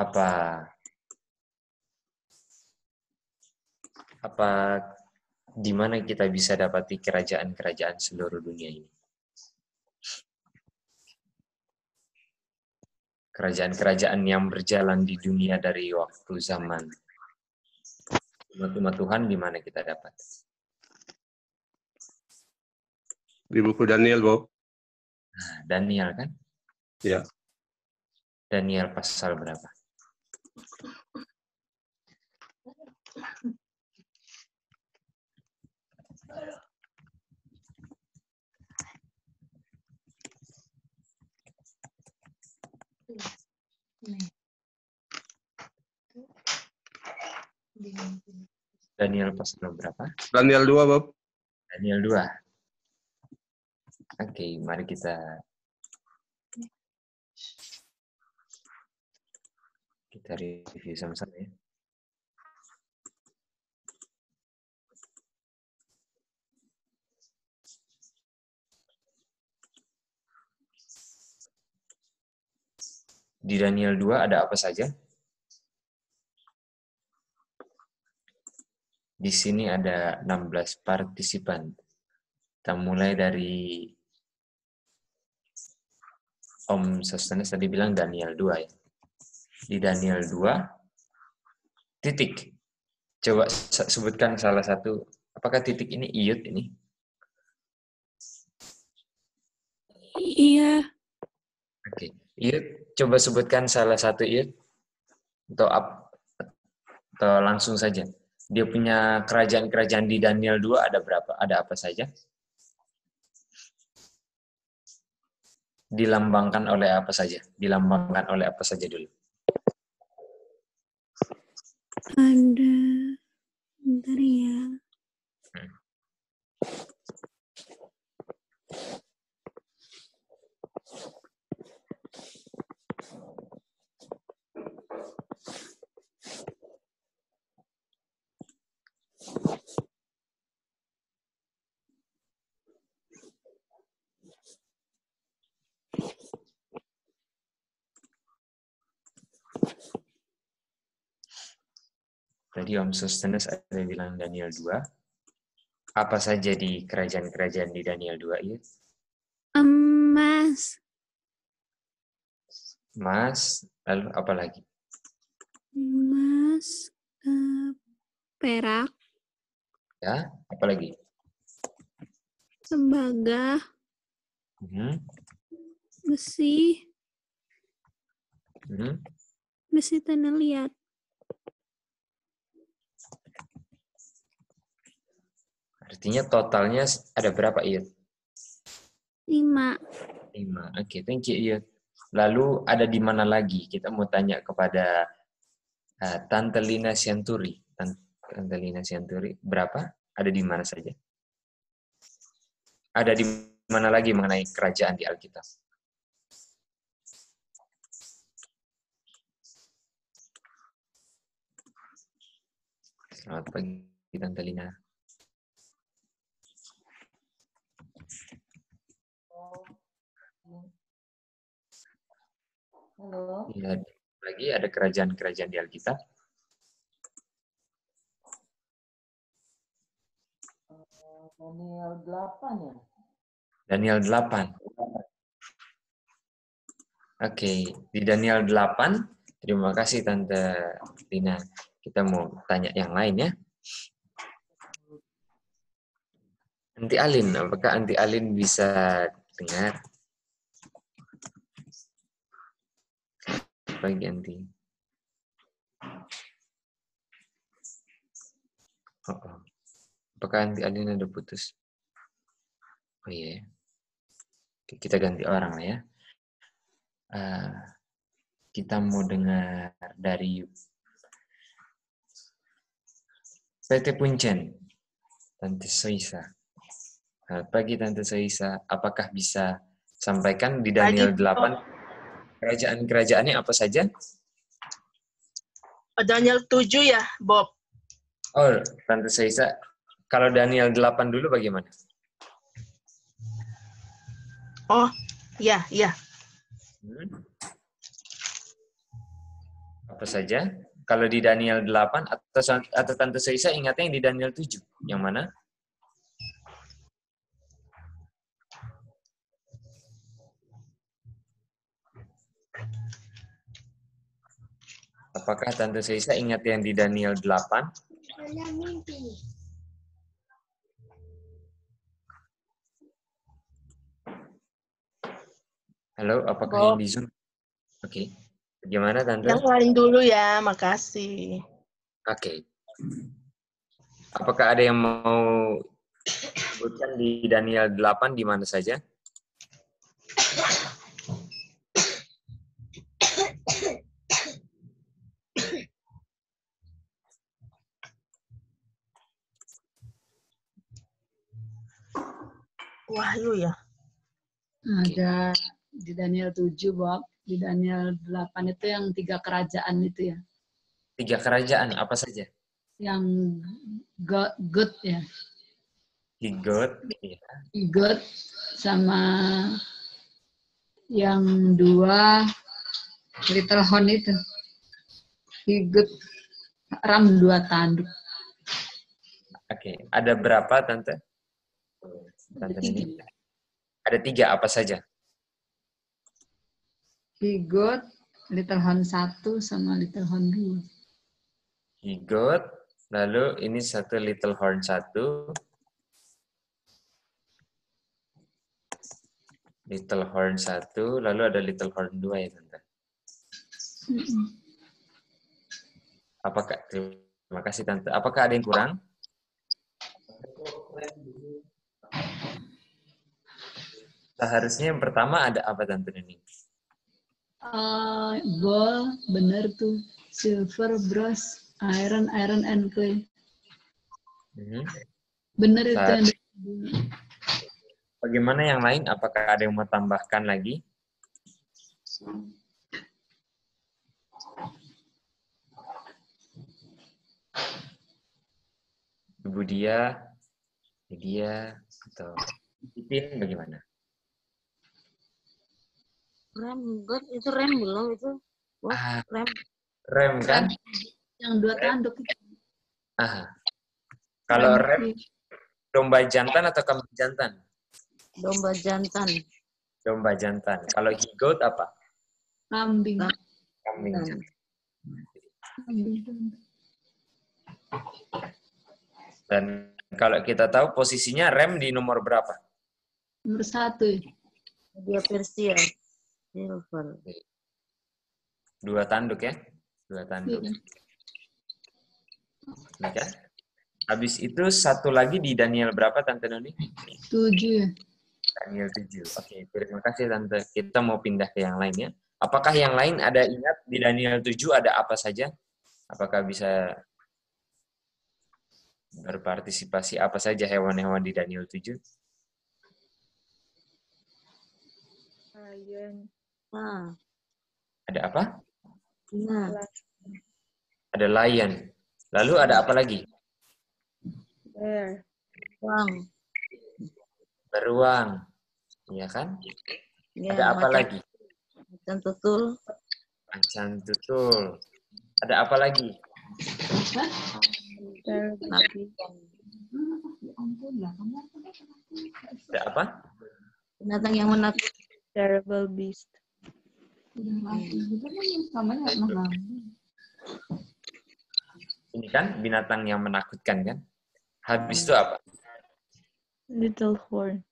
Apa apa di mana kita bisa dapati kerajaan-kerajaan seluruh dunia ini? Kerajaan-kerajaan yang berjalan di dunia dari waktu zaman umat Tuhan di mana kita dapat? Di buku Daniel, Bob. Nah, Daniel kan? Ya. Daniel pasal berapa? Daniel pasal berapa? Daniel 2, Bob. Daniel 2. Oke, mari kita review sama-sama ya. Di Daniel 2 ada apa saja? Di sini ada 16 partisipan. Kita mulai dari Om Sostenes tadi bilang Daniel 2 ya. Di Daniel 2, titik. Coba sebutkan salah satu. Apakah titik ini Iyut ini? Iya. Oke. Iyut, coba sebutkan salah satu Iyut. Atau langsung saja. Dia punya kerajaan-kerajaan di Daniel 2 ada berapa? Ada apa saja? Dilambangkan oleh apa saja? Dilambangkan oleh apa saja dulu? Ada, bentar ya. Tadi Om Sostenes ada bilang Daniel 2. Apa saja di kerajaan-kerajaan di Daniel 2 itu? Emas. Emas, lalu apa lagi? Emas, perak, Ya, apa lagi? tembaga, besi, besi tanah liat. Artinya totalnya ada berapa, Iyut? 5. 5. Oke, thank you, Iyut. Lalu ada di mana lagi? Kita mau tanya kepada Tante Lina Sianturi. Tante Lina Sianturi, berapa? Ada di mana saja? Ada di mana lagi mengenai kerajaan di Alkitab? Selamat pagi, Tante Lina. Halo. Ya, lagi ada kerajaan-kerajaan di Alkitab. Daniel 8 ya? Daniel 8. Oke, di Daniel 8, terima kasih Tante Lina. Kita mau tanya yang lain ya. Anti Alin, apakah Anti Alin bisa dengar? Pagi Anti. Oh. Apakah Anti Alin ada putus? Oh iya. Kita ganti orang lah ya. Kita mau dengar dari PT Puncen, Tante Soisa. Selamat pagi Tante Soisa. Apakah bisa sampaikan di Daniel 8 kerajaan-kerajaannya apa saja? Daniel 7 ya, Bob. Oh, Tante Soisa. Kalau Daniel 8 dulu bagaimana? Oh, ya. Apa saja? Kalau di Daniel 8 atau Tante Seisa ingatnya yang di Daniel 7. Yang mana? Apakah Tante Seisa ingat yang di Daniel 8? Halo, apakah yang di Zoom? Oke. Bagaimana, Tante? Yang lain dulu ya, makasih. Oke. Apakah ada yang mau sebutkan di Daniel 8 di mana saja? Wahyu ya. Ada di Daniel 7, Bob. Di Daniel 8 itu yang 3 kerajaan itu ya. 3 kerajaan, apa saja? Yang God ya. God, ya. God sama yang 2 Little Horn itu. God ram 2 tanduk. Oke. Ada berapa, Tante? Tante ini? Ada 3, apa saja? God, Little Horn 1 sama Little Horn 2. God, lalu ini satu Little Horn 1. Little Horn 1, lalu ada Little Horn 2 ya, Tante. Apakah, terima kasih, Tante. Apakah ada yang kurang? Seharusnya yang pertama ada apa, Tante Nini? Gold, bener tuh. Silver, brass, iron and clay. Bener itu yang Bagaimana yang lain? Apakah ada yang mau tambahkan lagi? Ibu Dia, atau Ipin bagaimana? Rem, God, itu rem belum itu? Wah, rem. Rem kan? yang 2 tanduk itu. Kalau rem, domba jantan atau kambing jantan? Domba jantan. Domba jantan. Kalau higot apa? Kambing. Kambing jantan. Dan kalau kita tahu posisinya rem di nomor berapa? Nomor 1. Dia Persia. Silver. 2 tanduk ya? 2 tanduk. Ini kan? Habis itu satu lagi di Daniel berapa, Tante Noni? 7 ya. Daniel 7. Oke, terima kasih, Tante. Kita mau pindah ke yang lain ya. Apakah yang lain ada ingat di Daniel 7 ada apa saja? Apakah bisa berpartisipasi apa saja hewan-hewan di Daniel 7? Nah, Ada apa? nah. Ada lion. Lalu ada apa lagi? Wang. Beruang. Iya kan? Ya, Ada apa lagi? Macan tutul. Macan tutul. Ada apa lagi? Nabi. Ada apa? Binatang yang menakutkan. Terrible beast. Ini kan binatang yang menakutkan kan? Habis itu apa? Little horn.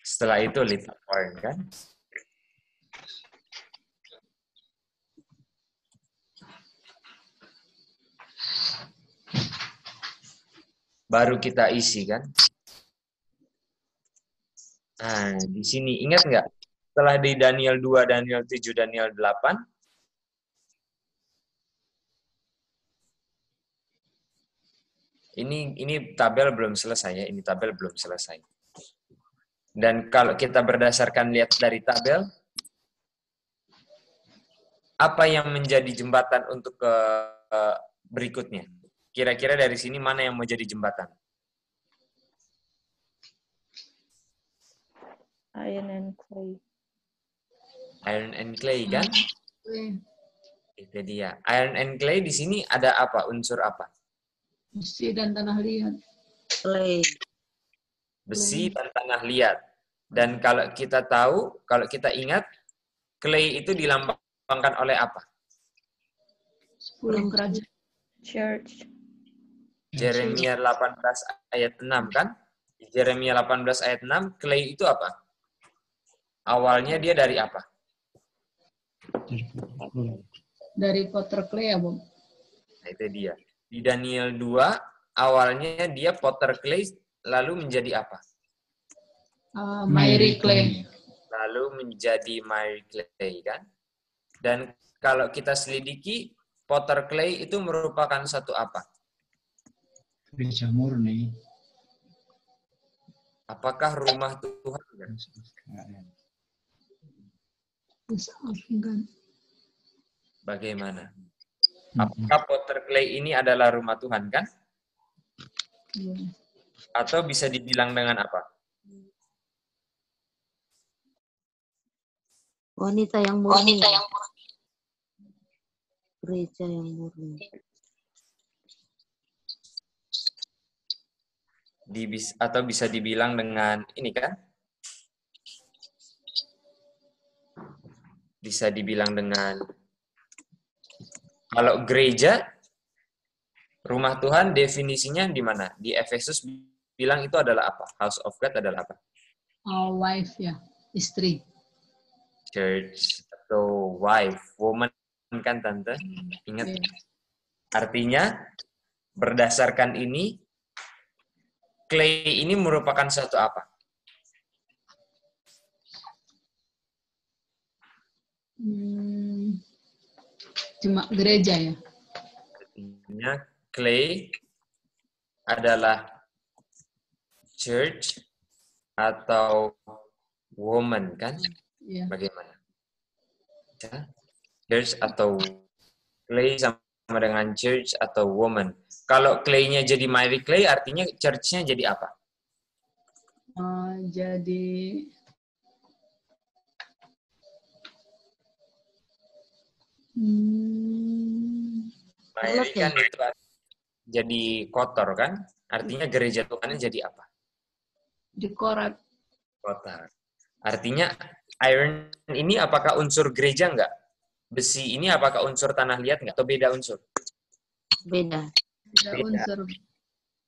Setelah itu little horn kan? Baru kita isi kan? Nah, di sini ingat nggak? Setelah di Daniel 2, Daniel 7, Daniel 8, ini tabel belum selesai ya, ini tabel belum selesai. Dan kalau kita berdasarkan lihat dari tabel, apa yang menjadi jembatan untuk ke berikutnya? Kira-kira dari sini mana yang mau jadi jembatan? Iron and clay. Iron and clay kan? Itu dia. Iron and clay di sini ada apa? Unsur apa? Besi dan tanah liat. Clay. Besi dan tanah liat. Dan kalau kita tahu, kalau kita ingat, clay itu dilambangkan oleh apa? 10 kerajaan. Church. Yeremia 18 ayat 6 kan? Di Yeremia 18 ayat 6, clay itu apa? Awalnya dia dari apa? Dari potter clay ya, Bob? Nah, itu dia. Di Daniel 2, awalnya dia potter clay, lalu menjadi apa? Miry clay. Lalu menjadi miry clay, kan? Dan kalau kita selidiki, potter clay itu merupakan satu apa? Gereja murni. Apakah rumah Tuhan? Bagaimana? Apakah potter clay ini adalah rumah Tuhan, kan? Iya. Atau bisa dibilang dengan apa? Wanita yang murni. Gereja yang murni. Atau bisa dibilang dengan ini, kan? Bisa dibilang dengan, kalau gereja, rumah Tuhan definisinya di mana? Di Efesus bilang itu adalah apa? House of God adalah apa? Wife ya, istri. Church atau wife, woman kan Tante? Ingat. Iya. Artinya, berdasarkan ini, clay ini merupakan suatu apa? Cuma gereja ya. Artinya clay adalah church atau woman, kan? Iya. Bagaimana? Ya. Church atau clay sama dengan church atau woman. Kalau clay-nya jadi miry clay, artinya church-nya jadi apa? Jadi Miry kan itu jadi kotor, kan? Artinya gereja Tuhan jadi apa? dikorat. Kotor. Artinya iron ini apakah unsur gereja enggak? Besi ini apakah unsur tanah liat enggak? Atau beda unsur? Beda. Ada unsur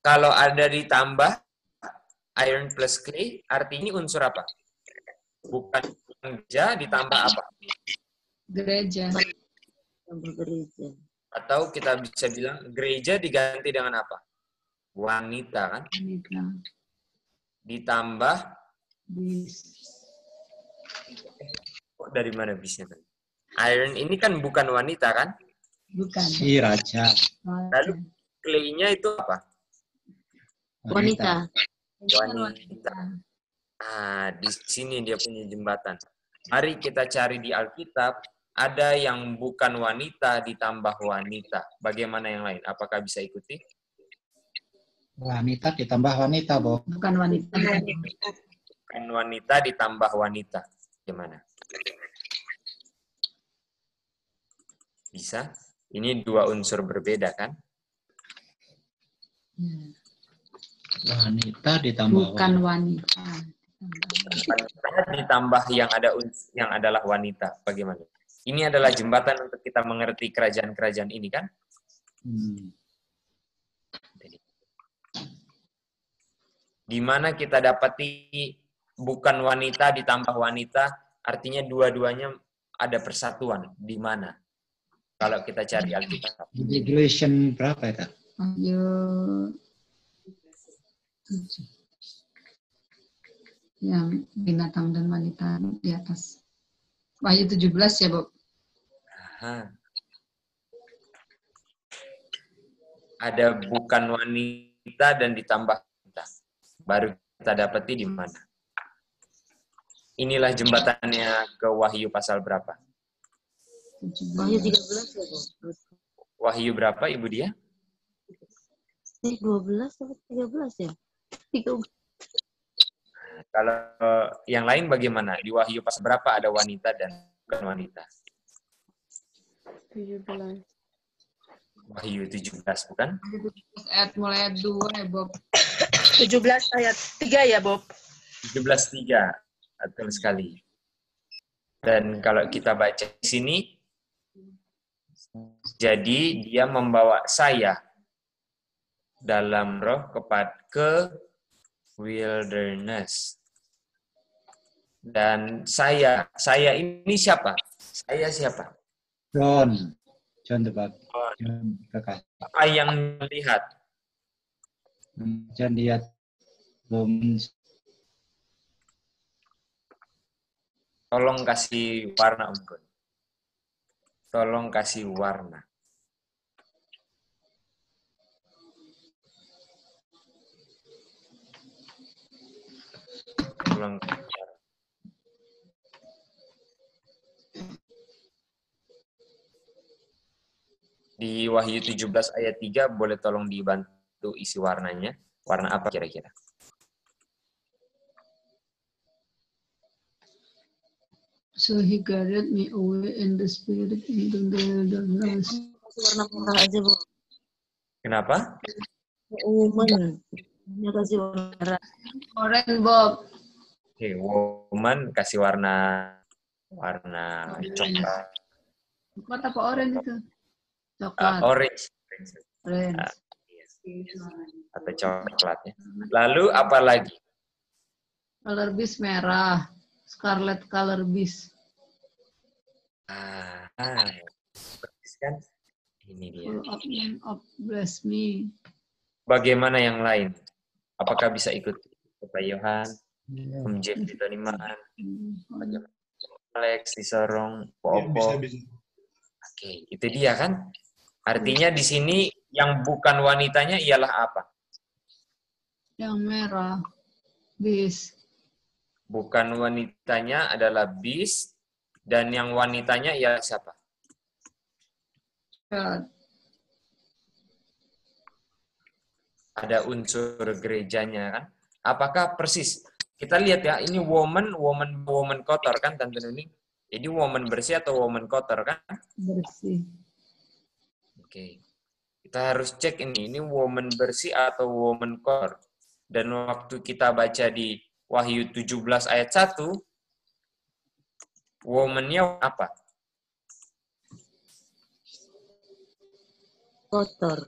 Kalau ada ditambah iron plus clay, artinya unsur apa? Bukan gereja ditambah apa? gereja. Tambah gereja. Atau kita bisa bilang gereja diganti dengan apa? Wanita, kan? Wanita. Ditambah, Bis. dari mana bisnya? Iron ini kan bukan wanita, kan? Bukan. Si raja. Lalu clay-nya itu apa? Wanita. Wanita. Di sini dia punya jembatan. Mari kita cari di Alkitab, ada yang bukan wanita ditambah wanita. Bagaimana yang lain? Apakah bisa ikuti? Wanita ditambah wanita, Bob. Bukan wanita. Bukan wanita ditambah wanita. Gimana? Bisa? Ini dua unsur berbeda, kan? Wanita ditambah Bukan wanita. Wanita ditambah yang adalah wanita. Bagaimana? Ini adalah jembatan untuk kita mengerti kerajaan-kerajaan ini, kan? Di mana kita dapati bukan wanita ditambah wanita, artinya dua-duanya ada persatuan. Di mana? Kalau kita cari Alkitab. Revelation berapa itu? Ayo. Yang binatang dan wanita di atas. Wahyu 17 ya, Bob? Aha. Ada bukan wanita dan ditambah wanita. Baru kita dapati di mana. Inilah jembatannya ke Wahyu pasal berapa? Wahyu 13 ya, Bob? Wahyu berapa, Ibu Dia? 12 atau 13 ya? 13. Kalau yang lain bagaimana? Di Wahyu pasal berapa ada wanita dan bukan wanita? 17. Wahyu 17, bukan? Ayat mulai ayat 2 ya, Bob. 17 ayat 3 ya, Bob. 17:3. Betul sekali. Dan kalau kita baca di sini, jadi dia membawa saya dalam roh ke wilderness. Dan saya ini siapa? Saya siapa? John the Baptist. John kekasih. Apa yang melihat? John lihat woman. Tolong kasih warna, Om Gun. Tolong kasih warna. Tolong. Di Wahyu 17 ayat 3 boleh tolong dibantu isi warnanya. Warna apa kira-kira? So he carried me away in the spirit into the wilderness. Kasih warna merah aja, Bu. Kenapa? Woman. Dia kasih warna merah. Orange, Bob. Oke, woman kasih warna coklat. Coklat apa orange itu? Coklat. Orange. Orange. Ah, yes. Atau coklatnya. Lalu apa lagi? Color beast merah. Scarlet color beast. Kan? Ini dia. Full of name of bless me. Bagaimana yang lain? Apakah bisa ikut Bapak Yohan, Om Jeff di Taniman, Alex di Sorong, Popo? Oke, itu dia kan? Artinya di sini yang bukan wanitanya ialah apa? Yang merah. Beast. Bukan wanitanya adalah beast, dan yang wanitanya ialah siapa? God. Ada unsur gerejanya kan? Apakah persis? Kita lihat ya, ini woman kotor kan, Tante Nuni? Jadi woman bersih atau woman kotor kan? Bersih. Oke. Kita harus cek ini woman bersih atau woman kotor. Dan waktu kita baca di Wahyu 17 ayat 1, woman-nya apa? Kotor.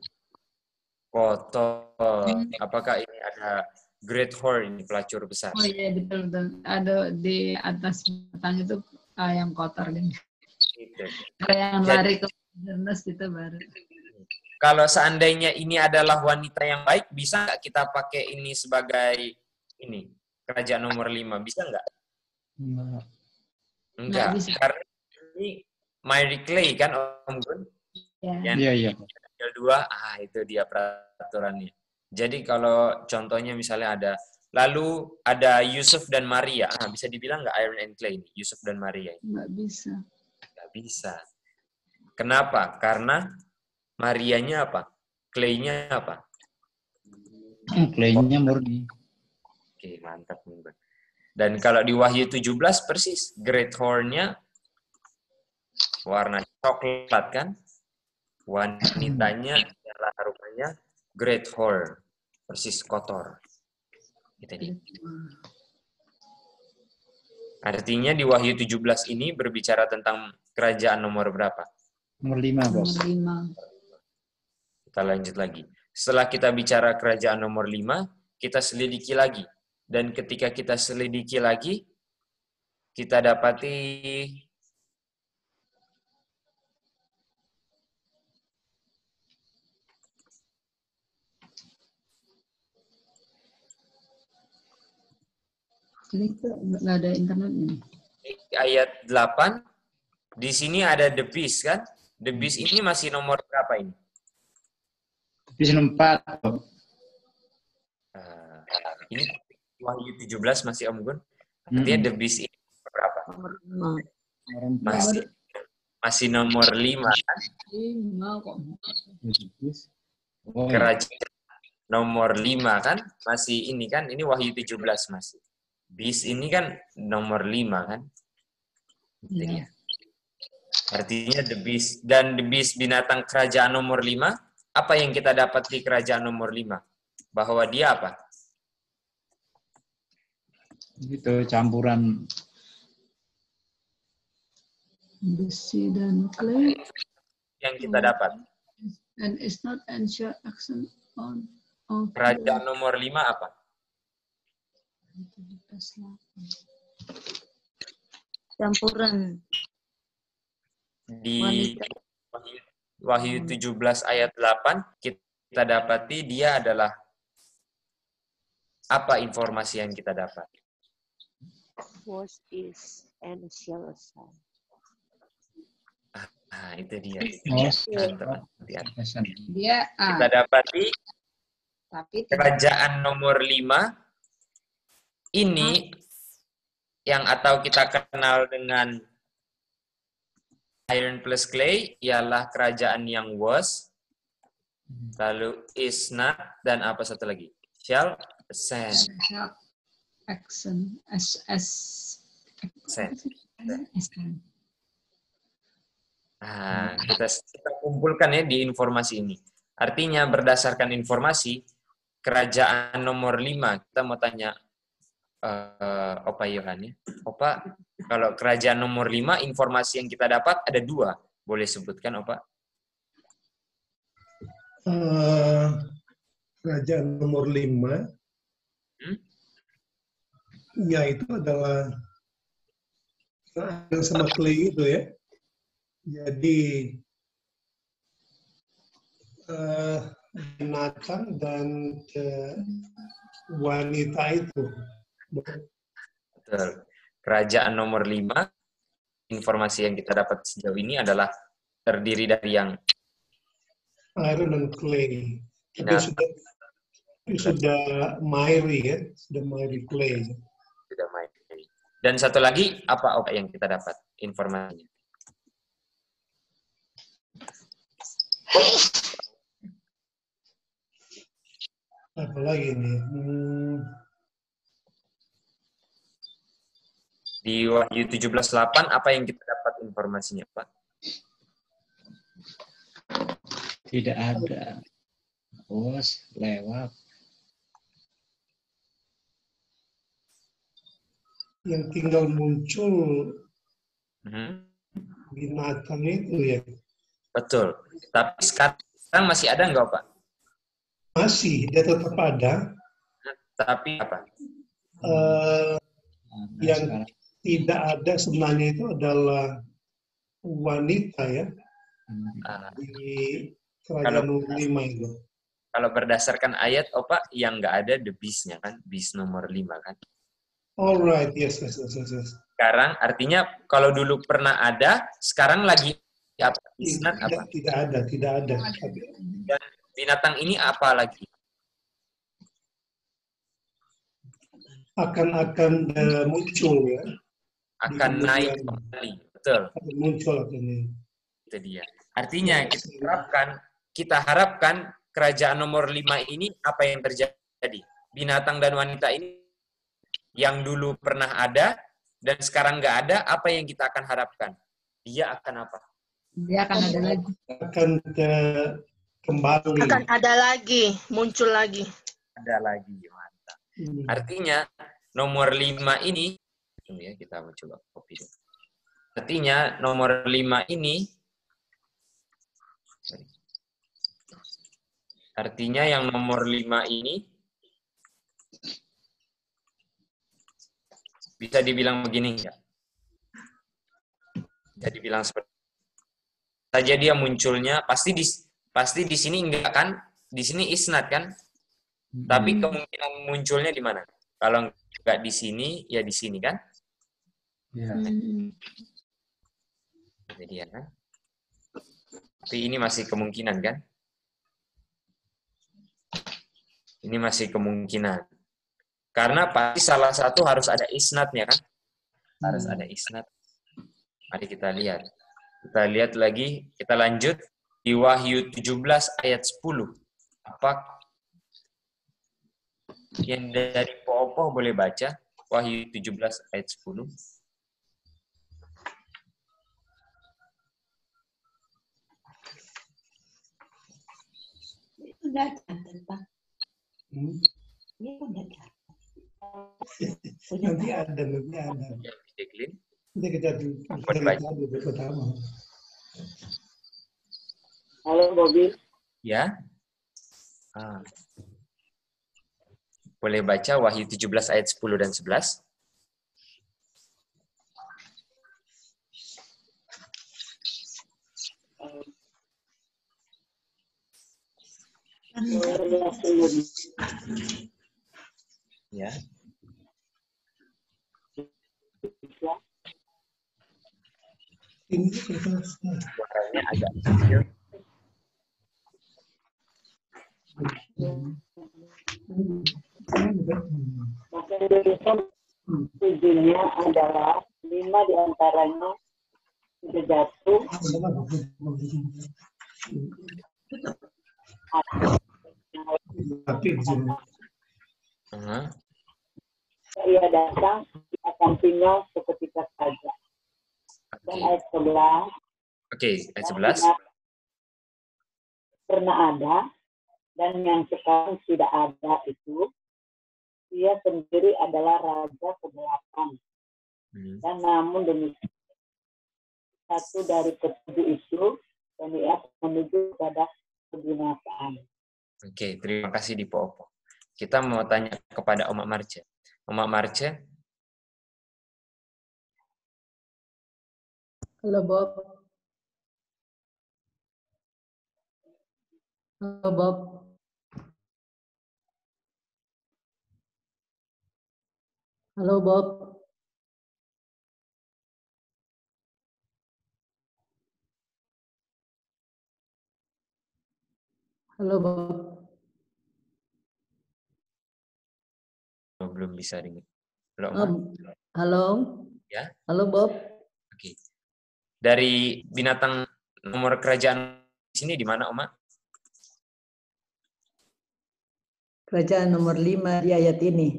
Kotor. Apakah ini ada great horn, pelacur besar? Oh iya, betul. Ada di atas batang itu yang kotor kan. Gitu. Yang Jadi, lari ke wilderness itu baru. kalau seandainya ini adalah wanita yang baik, bisa nggak kita pakai ini sebagai ini kerajaan nomor 5? Bisa nggak? Enggak. bisa. Karena ini Mary Clay kan, Om Gun? Ya. Iya. Yang 2, itu dia peraturannya. Jadi kalau contohnya misalnya ada, lalu ada Yusuf dan Maria, bisa dibilang nggak Iron and Clay ini, Yusuf dan Maria? Nggak bisa. Nggak bisa. Kenapa? Karena Marianya apa? Clay-nya apa? Clay-nya murni. Oke, mantap. Dan kalau di Wahyu 17 persis, great horn-nya warna coklat kan? Wanitanya adalah rupanya great horn, persis kotor. Gitu dia. Artinya di Wahyu 17 ini berbicara tentang kerajaan nomor berapa? Nomor 5, Bos. Nomor 5. Kita lanjut lagi. Setelah kita bicara kerajaan nomor 5, kita selidiki lagi. Dan ketika kita selidiki lagi, kita dapati Ini tuh nggak ada internetnya. ayat 8, di sini ada the beast kan? The beast ini masih nomor berapa ini? Di 4. Ini Wahyu 17 masih Om Gun. Artinya the beast ini berapa? Nomor 5. Masih nomor 5 kan? 5 kok. Oh, iya. Kerajaan nomor 5 kan? Masih ini kan? Ini Wahyu 17 masih. Beast ini kan nomor 5 kan? Itu dia. Artinya the beast. Dan the beast binatang kerajaan nomor 5. Apa yang kita dapat di kerajaan nomor 5? Bahwa dia apa? Itu campuran besi dan clay. Yang kita dapat. And it's not ensure action on of Kerajaan nomor 5 apa? Campuran. Di Wanita. Wahyu 17 ayat 8 kita dapati dia adalah apa informasi yang kita dapat? Was is and shall assign. Nah, itu dia. dia Kita dapati tapi kerajaan nomor 5 ini yang atau kita kenal dengan iron plus clay ialah kerajaan yang was, lalu is not, dan apa satu lagi? Shall ascend. action Nah, kita kumpulkan ya di informasi ini. Artinya berdasarkan informasi kerajaan nomor 5, kita mau tanya Opa Yohan ya. Opa, kalau kerajaan nomor 5 informasi yang kita dapat ada 2. Boleh sebutkan Opa? Kerajaan nomor 5 ya itu adalah sama clay itu ya. Jadi binatang dan wanita itu. Betul. Kerajaan nomor 5, informasi yang kita dapat sejauh ini adalah terdiri dari yang iron dan clay. Tapi sudah miry ya, sudah miry clay. Sudah miry. Dan satu lagi apa yang kita dapat informasinya? Apa lagi nih? Di Wahyu 17:8 apa yang kita dapat informasinya, Pak? tidak ada. Was lewat. Yang tinggal muncul binatang itu ya. Betul. Tapi sekarang masih ada nggak, Pak? Masih, dia tetap ada. Tapi apa? Yang tidak ada sebenarnya itu adalah wanita ya. Di kerajaan nomor 5 itu. Kalau berdasarkan ayat, Opa, yang nggak ada the beast-nya kan? Beast nomor 5 kan? Alright, yes. Sekarang artinya kalau dulu pernah ada, sekarang lagi apa? Apa? Tidak ada. Dan binatang ini apa lagi? Akan muncul ya. Akan naik kembali, betul. Akan muncul ini. Itu dia. Artinya kita harapkan kerajaan nomor 5 ini apa yang terjadi? Binatang dan wanita ini yang dulu pernah ada dan sekarang nggak ada, apa yang kita akan harapkan? Dia akan apa? Dia akan ada lagi. Akan kembali. Akan ada lagi, muncul lagi. Ada lagi, mantap. Artinya nomor 5 ini, ya kita mau coba copy dulu. Artinya nomor 5 ini, artinya yang nomor 5 ini bisa dibilang begini enggak? Bisa dibilang seperti saja dia munculnya pasti di sini enggak kan? Di sini isnat kan? Tapi kemungkinan munculnya di mana? Kalau enggak di sini ya di sini kan? Ya. Jadi ya kan? Tapi ini masih kemungkinan kan? Ini masih kemungkinan. Karena pasti salah satu harus ada isnatnya kan? Harus ada isnat. Mari kita lihat. Kita lihat lagi, kita lanjut di Wahyu 17 ayat 10. Apa yang dari Popo boleh baca? Wahyu 17 ayat 10. Udah catat, Pak. Hmm? Ini udah catat. Nanti ada. Ya, Deklin. Nanti kita Boleh dari baca. tadi pertama. Halo, Bobby. Ya. Boleh baca Wahyu 17 ayat 10 dan 11. Ya. Ini kita Suaranya agak kecil. Bahasa Indonesia tujuannya adalah 5 diantaranya sudah jatuh. Ia datang akan tinggal seketika saja. Dan ayat 11. Oke, ayat 11. Pernah ada dan yang sekarang tidak ada itu, ia sendiri adalah raja ke-8. Dan namun demikian, satu dari ketujuh itu, dan ia menuju kepada kebinasaan. Oke, terima kasih Dipo Opo. Kita mau tanya kepada Oma Marce. Oma Marce. Halo Bob. Halo Bob. Halo Bob. Halo Bob. Belum bisa dengar. Halo Oma. Halo. Ya. Halo Bob. Oke. Dari binatang nomor kerajaan di sini di mana Oma? Kerajaan nomor 5 di ayat ini.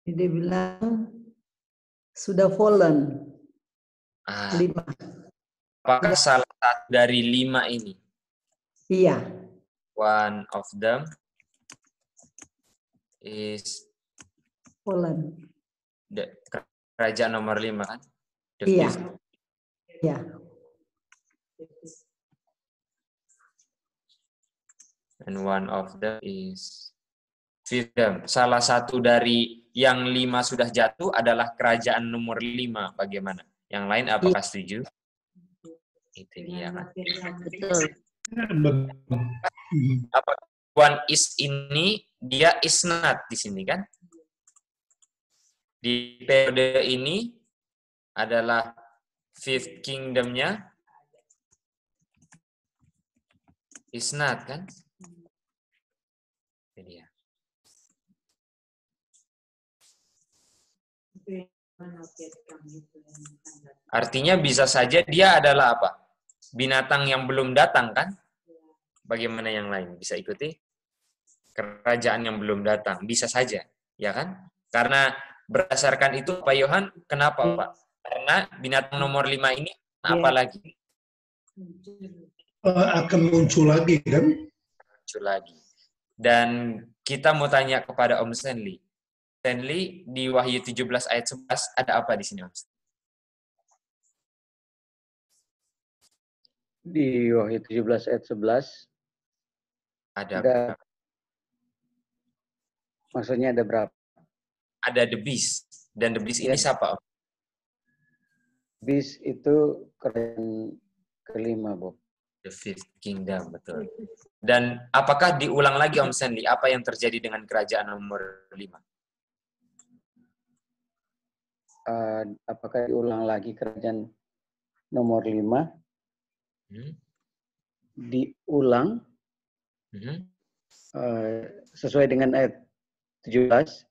Dia bilang sudah fallen. 5. Apakah salah satu dari 5 ini? Iya. One of them is fallen. Kerajaan nomor 5 kan? Iya. Iya. And one of them is freedom. Salah satu dari yang 5 sudah jatuh adalah kerajaan nomor 5. Bagaimana? Yang lain apakah setuju? Itu dia kan. Betul. Apa one is ini dia is not di sini kan? Di periode ini adalah fifth kingdom-nya is not kan? Itu dia. Artinya bisa saja dia adalah apa? Binatang yang belum datang kan? Bagaimana yang lain? Bisa ikuti? Kerajaan yang belum datang. Bisa saja. Ya kan? Karena berdasarkan itu Pak Yohan, kenapa Pak? Karena binatang nomor 5 ini apa lagi? Akan muncul lagi kan? Muncul lagi. Dan kita mau tanya kepada Om Stanley. Stanley, di Wahyu 17 ayat 11 ada apa di sini Om? Di Wahyu 17 ayat 11 ada maksudnya ada berapa? Ada the beast. Dan the beast ini siapa? Beast itu kerajaan kelima, Bob. The fifth kingdom, betul. Dan apakah diulang lagi Om Stanley? Apa yang terjadi dengan kerajaan nomor 5? Apakah diulang lagi kerajaan nomor 5? Diulang sesuai dengan ayat 17.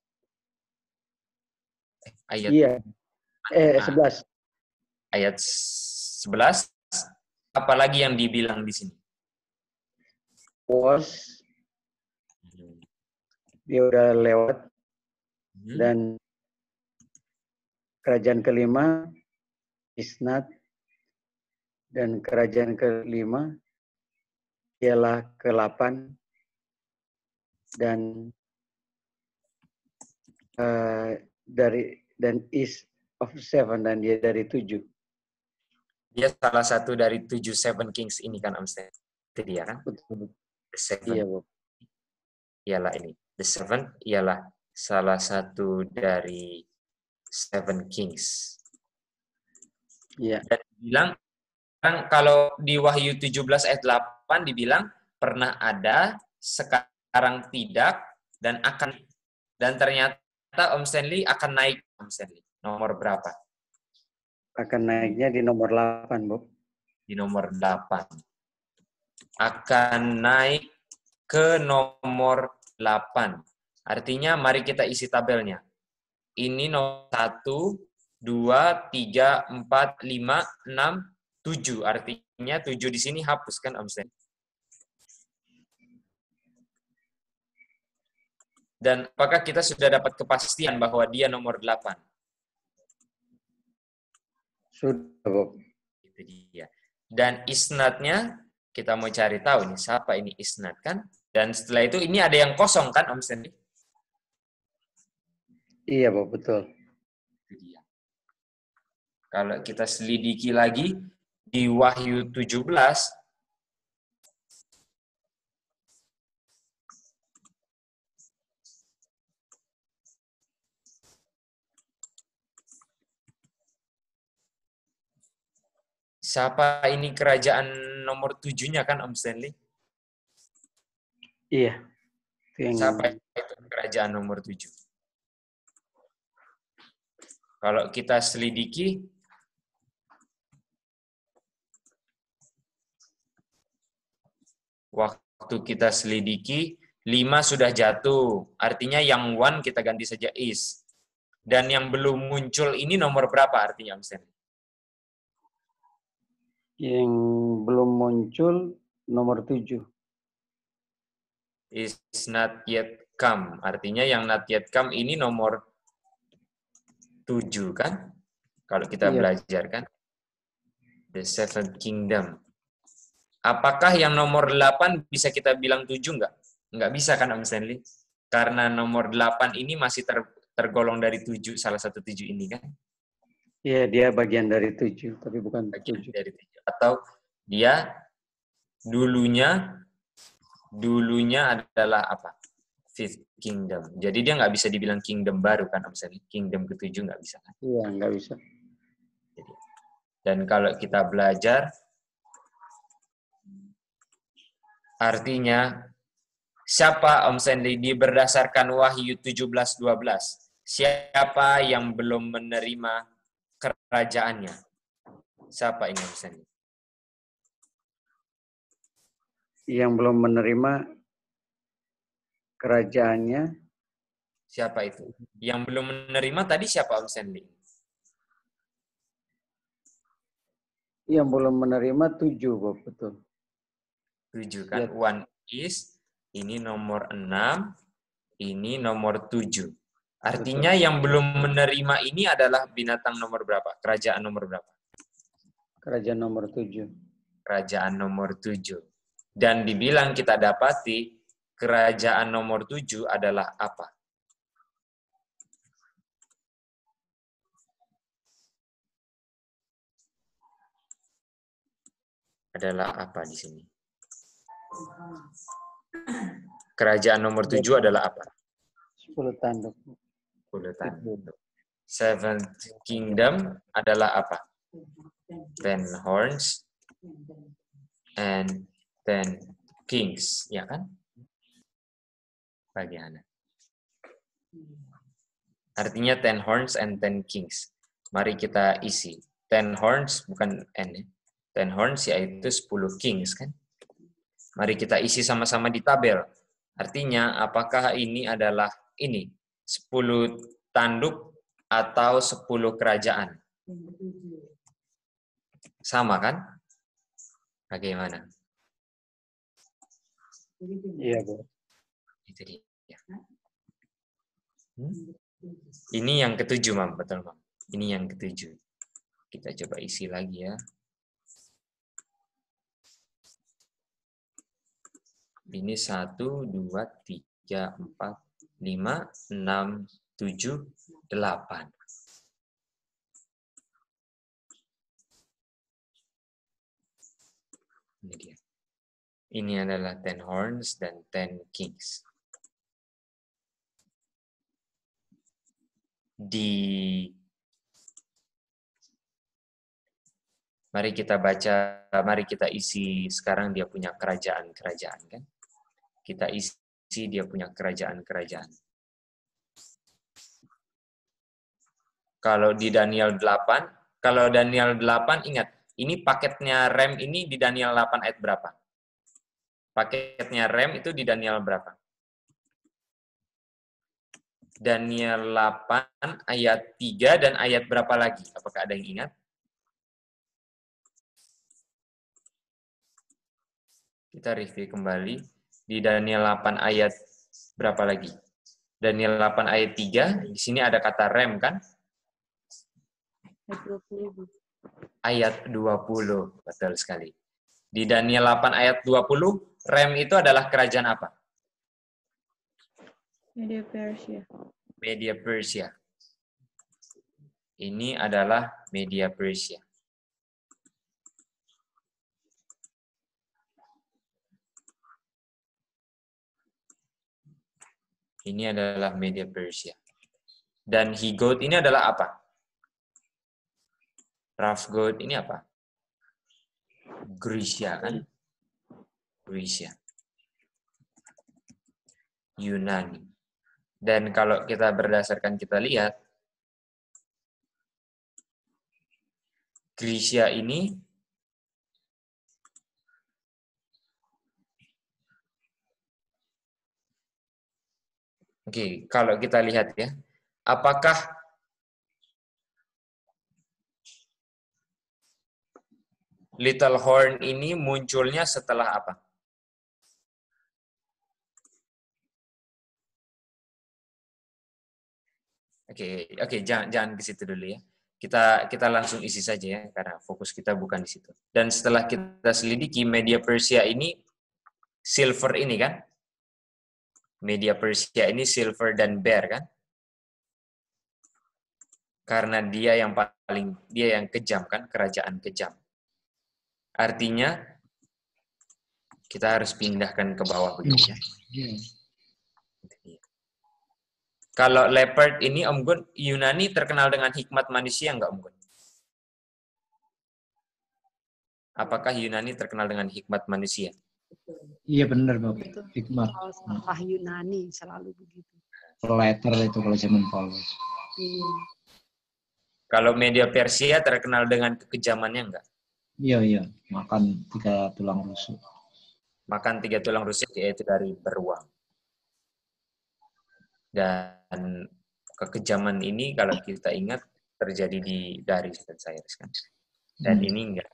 Ayat iya. 11. Ayat 11. Apalagi yang dibilang di sini? Was. Dia udah lewat. Dan kerajaan kelima is not. Dan kerajaan kelima ialah ke-8 dan is of 7 dan dia dari 7. Dia salah satu dari 7 Seven Kings ini kan Om Stanley. Itu dia kan? Betul. The Seven. Iya, Bob. Ialah ini. The Seven ialah salah satu dari Seven Kings. Iya. Dan dibilang kalau di Wahyu 17 ayat 8 dibilang pernah ada, sekarang tidak, dan akan, dan ternyata Om Stanley akan naik. Om Stanley nomor berapa? Akan naiknya di nomor 8, Bob. Di nomor 8. Akan naik ke nomor 8. Artinya mari kita isi tabelnya. Ini nomor 1, 2, 3, 4, 5, 6, 7. Artinya 7 di sini hapus kan Om Stanley. Dan apakah kita sudah dapat kepastian bahwa dia nomor 8? Sudah, Bob. Itu dia. Dan isnadnya, kita mau cari tahu nih, siapa ini isnad kan? Dan setelah itu, ini ada yang kosong kan, Om Stanley? Iya, Bob, betul. Itu dia. Kalau kita selidiki lagi, di Wahyu 17, siapa ini kerajaan nomor 7-nya kan Om Stanley? Iya. Siapa itu kerajaan nomor 7? Kalau kita selidiki, waktu kita selidiki, 5 sudah jatuh. Artinya yang 1 kita ganti saja is. Dan yang belum muncul ini nomor berapa artinya Om Stanley? Yang belum muncul nomor 7. Is not yet come. Artinya yang not yet come ini nomor 7 kan? Kalau kita belajar kan? The Seventh Kingdom. Apakah yang nomor 8 bisa kita bilang 7 enggak? Enggak bisa kan Om Stanley? Karena nomor 8 ini masih tergolong dari 7, salah satu 7 ini kan? Iya, dia bagian dari 7, tapi bukan bagian 7. Dari 7. Atau dia dulunya adalah apa? Fifth Kingdom. Jadi dia nggak bisa dibilang kingdom baru kan Om Stanley? Kingdom ke-7 nggak bisa kan? Iya, nggak bisa. Dan kalau kita belajar, artinya siapa Om Stanley di berdasarkan Wahyu 17:12? Siapa yang belum menerima kerajaannya? Siapa ini Om Stanley? Yang belum menerima kerajaannya. Siapa itu? Yang belum menerima tadi siapa Om Stanley? Yang belum menerima 7, Bob, betul. 7 kan? Ya. 1 is, ini nomor 6, ini nomor 7. Artinya Betul. yang belum menerima ini adalah binatang nomor berapa? Kerajaan nomor berapa? Kerajaan nomor 7. Kerajaan nomor 7. Dan dibilang kita dapati kerajaan nomor 7 adalah apa? Adalah apa di sini? Kerajaan nomor 7 adalah apa? 10 tanduk. 10 tanduk. Seventh Kingdom adalah apa? 10 horns and 10 kings, ya kan? Bagaimana? Artinya 10 horns and 10 kings. Mari kita isi. 10 horns bukan N ya. 10 horns yaitu 10 kings kan? Mari kita isi sama-sama di tabel. Artinya apakah ini adalah ini 10 tanduk atau 10 kerajaan? Sama kan? Bagaimana? Iya, Bu. Itu dia. Ini yang ke-7, Mam. Betul, Mam. Ini yang ke-7. Kita coba isi lagi ya. Ini 1, 2, 3, 4, 5, 6, 7, 8. Ini dia. Ini adalah 10 horns dan 10 kings. Mari kita baca, mari kita isi sekarang dia punya kerajaan-kerajaan kan? Kita isi dia punya kerajaan-kerajaan. Kalau di Daniel 8, kalau Daniel 8 ingat, ini paketnya RAM ini di Daniel 8 ayat berapa? Paketnya RAM itu di Daniel berapa? Daniel 8 ayat 3 dan ayat berapa lagi? Apakah ada yang ingat? Kita review kembali. Di Daniel 8 ayat berapa lagi? Daniel 8 ayat 3, di sini ada kata rem kan? Ayat 20, betul sekali. Di Daniel 8 ayat 20, rem itu adalah kerajaan apa? Media Persia. Media Persia. Ini adalah Media Persia. Ini adalah Media Persia. Dan Higot ini adalah apa? Ravgod ini apa? Grecia kan? Grecia. Yunani. Dan kalau kita berdasarkan kita lihat, Grecia ini oke, kalau kita lihat ya, apakah Little Horn ini munculnya setelah apa? Oke, jangan ke situ dulu ya. Kita langsung isi saja ya, karena fokus kita bukan di situ. Dan setelah kita selidiki Media Persia ini silver ini kan? Media Persia ini silver dan bear kan? Karena dia yang kejam kan, kerajaan kejam. Artinya kita harus pindahkan ke bawah begini ya. Kalau leopard ini Om Gun, Yunani terkenal dengan hikmat manusia enggak Om Gun? Apakah Yunani terkenal dengan hikmat manusia? Iya benar Bapak, hikmat. Falsafah Yunani selalu begitu. Letter itu kalau zaman Paulus. Kalau Media Persia terkenal dengan kekejamannya enggak? Iya, makan 3 tulang rusuk. Makan 3 tulang rusuk yaitu dari beruang. Dan kekejaman ini kalau kita ingat terjadi di Darius dan Cyrus kan. Dan ini enggak.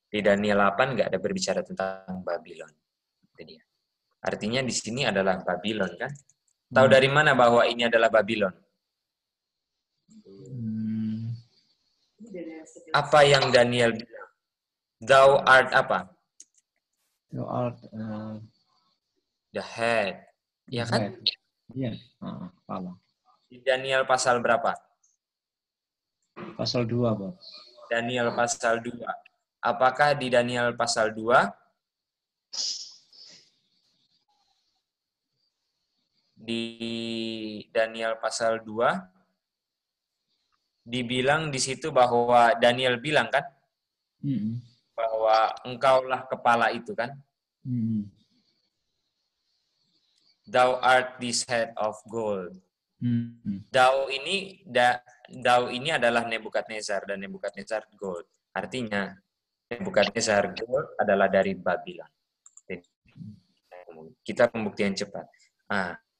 Di Daniel 8 enggak ada berbicara tentang Babylon. Itu dia. Artinya di sini adalah Babylon kan. Tahu dari mana bahwa ini adalah Babylon? Apa yang Daniel bilang? Thou art apa? Thou art the head. Ya kan? Iya, kepala. Di Daniel pasal berapa? Pasal 2, Bang. Daniel pasal 2. Apakah di Daniel pasal 2 dibilang di situ bahwa Daniel bilang kan? Bahwa engkaulah kepala itu kan? Thou art this head of gold. Thou ini adalah Nebukadnezar dan Nebukadnezar gold. Artinya Nebukadnezar gold adalah dari Babylon. Kita pembuktian cepat.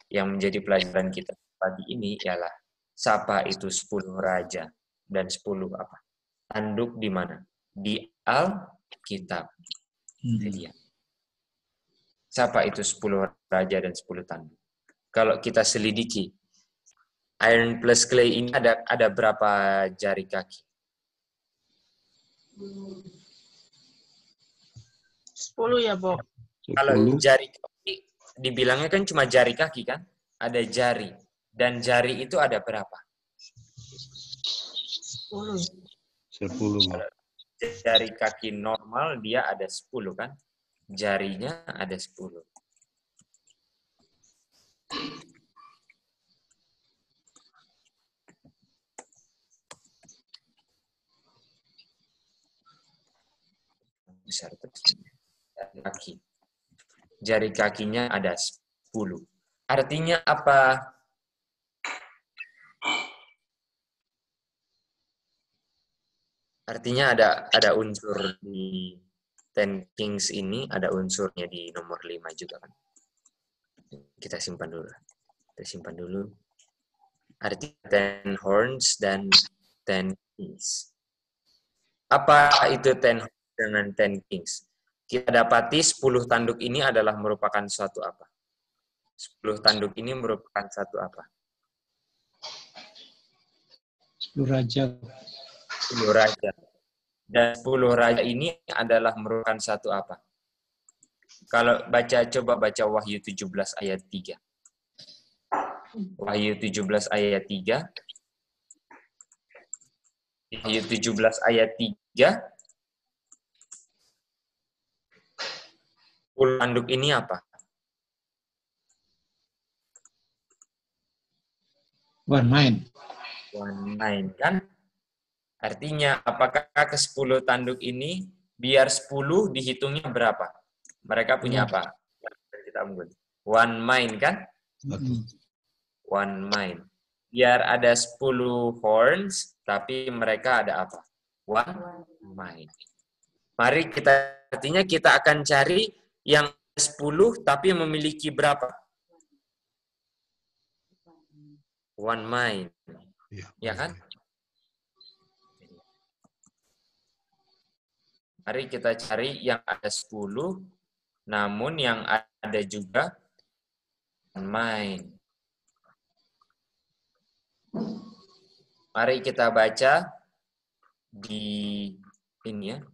Yang menjadi pelajaran kita pagi ini ialah siapa itu 10 raja dan 10 apa? Tanduk di mana? Di Alkitab. Jadi siapa itu 10 raja dan 10 tanduk? Kalau kita selidiki, iron plus clay ini ada berapa jari kaki? 10 ya, Bo. Kalau jari dibilangnya kan cuma jari kaki kan? Ada jari. Dan jari itu ada berapa? 10. Jari kaki normal dia ada 10 kan? Jarinya ada 10. Besar terus. Jari kaki. Jari kakinya ada 10. Artinya apa? Artinya ada unsur di Ten Kings ini, ada unsurnya di nomor 5 juga kan. Kita simpan dulu. Arti 10 horns dan 10 kings. Apa itu 10 horns dengan 10 kings? Kita dapati 10 tanduk ini adalah merupakan suatu apa? 10 tanduk ini merupakan satu apa? 10 raja. 10 raja. Dan 10 raja ini adalah merupakan satu apa? Kalau coba baca Wahyu 17 ayat 3. Wahyu 17 ayat 3. Wahyu 17 ayat 3. 10 tanduk ini apa? One mind. One mind kan? Artinya, apakah ke-10 tanduk ini, biar 10 dihitungnya berapa? Mereka punya apa? One mind, kan? One mind. Biar ada 10 horns, tapi mereka ada apa? One mind. Mari artinya kita akan cari yang 10, tapi memiliki berapa? One mind. Ya kan? Mari kita cari yang ada 10, namun yang ada juga one mind. Mari kita baca di ini ya.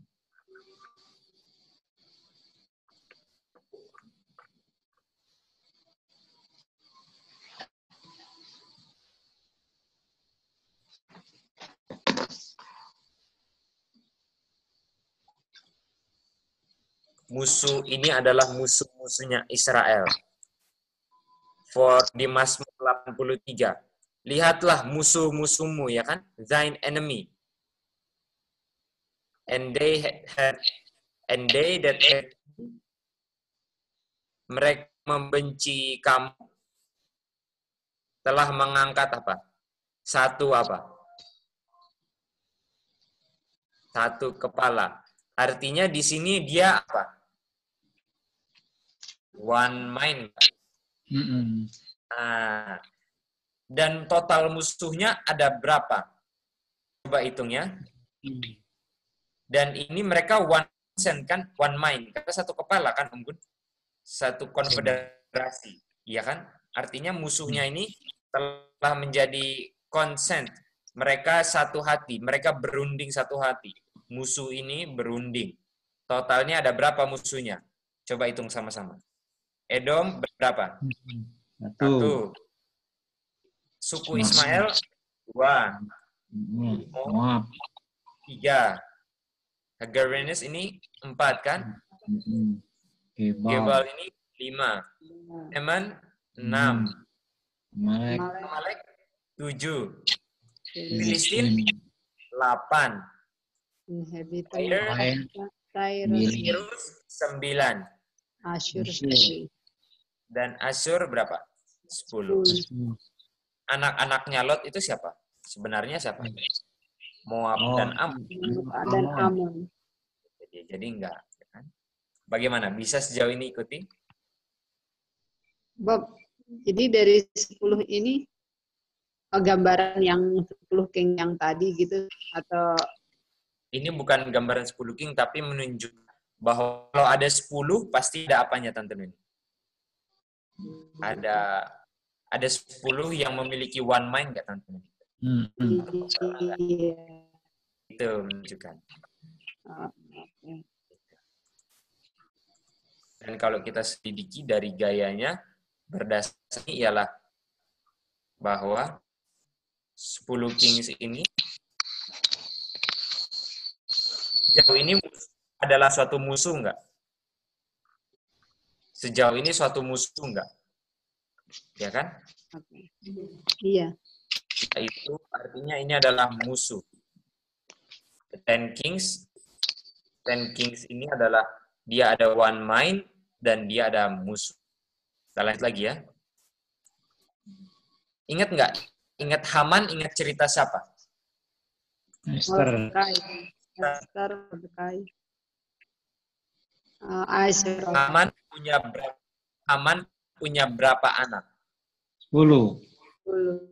Musuh ini adalah musuh-musuhnya Israel. Di Mazmur 83. Lihatlah musuh-musuhmu, ya kan? Thine enemy. And they that hate, mereka membenci kamu, telah mengangkat apa? Satu apa? Satu kepala. Artinya di sini dia apa? One mind. Nah, dan total musuhnya ada berapa? Coba hitung ya. Dan ini mereka one mindset kan, one mind. Karena satu kepala kan, Om Gun? Satu konfederasi, iya kan? Artinya musuhnya ini telah menjadi consent. Mereka satu hati, mereka berunding satu hati. Musuh ini berunding. Totalnya ada berapa musuhnya? Coba hitung sama-sama. Edom berapa? Satu. Suku Ismail 2. Moab 3. Hagarinis ini 4 kan? Gebal ini 5. Eman 6. Amalek 7. Filistin 8. Tirus 9. Asyur dan Asyur berapa? 10. Anak-anaknya Lot itu siapa? Sebenarnya siapa? Moab dan Ammon. Jadi enggak. Kan? Bagaimana? Bisa sejauh ini ikuti? Bob, jadi dari 10 ini gambaran yang 10 king yang tadi gitu atau ini bukan gambaran 10 king tapi menunjukkan bahwa kalau ada 10 pasti ada apanya Tante Nuni? Ada 10 yang memiliki one mind nggak Tante Nuni? Itu menunjukkan. Dan kalau kita selidiki dari gayanya, berdasarkan ialah bahwa 10 kings ini sejauh ini adalah suatu musuh enggak? Sejauh ini suatu musuh enggak? Ya kan? Iya. Itu artinya ini adalah musuh. 10 kings ini adalah dia ada one mind dan dia ada musuh. Kita lanjut lagi ya. Ingat nggak? Ingat Haman, ingat cerita siapa? Esther. Esther, Mordekai. Haman punya berapa anak? 10. 10.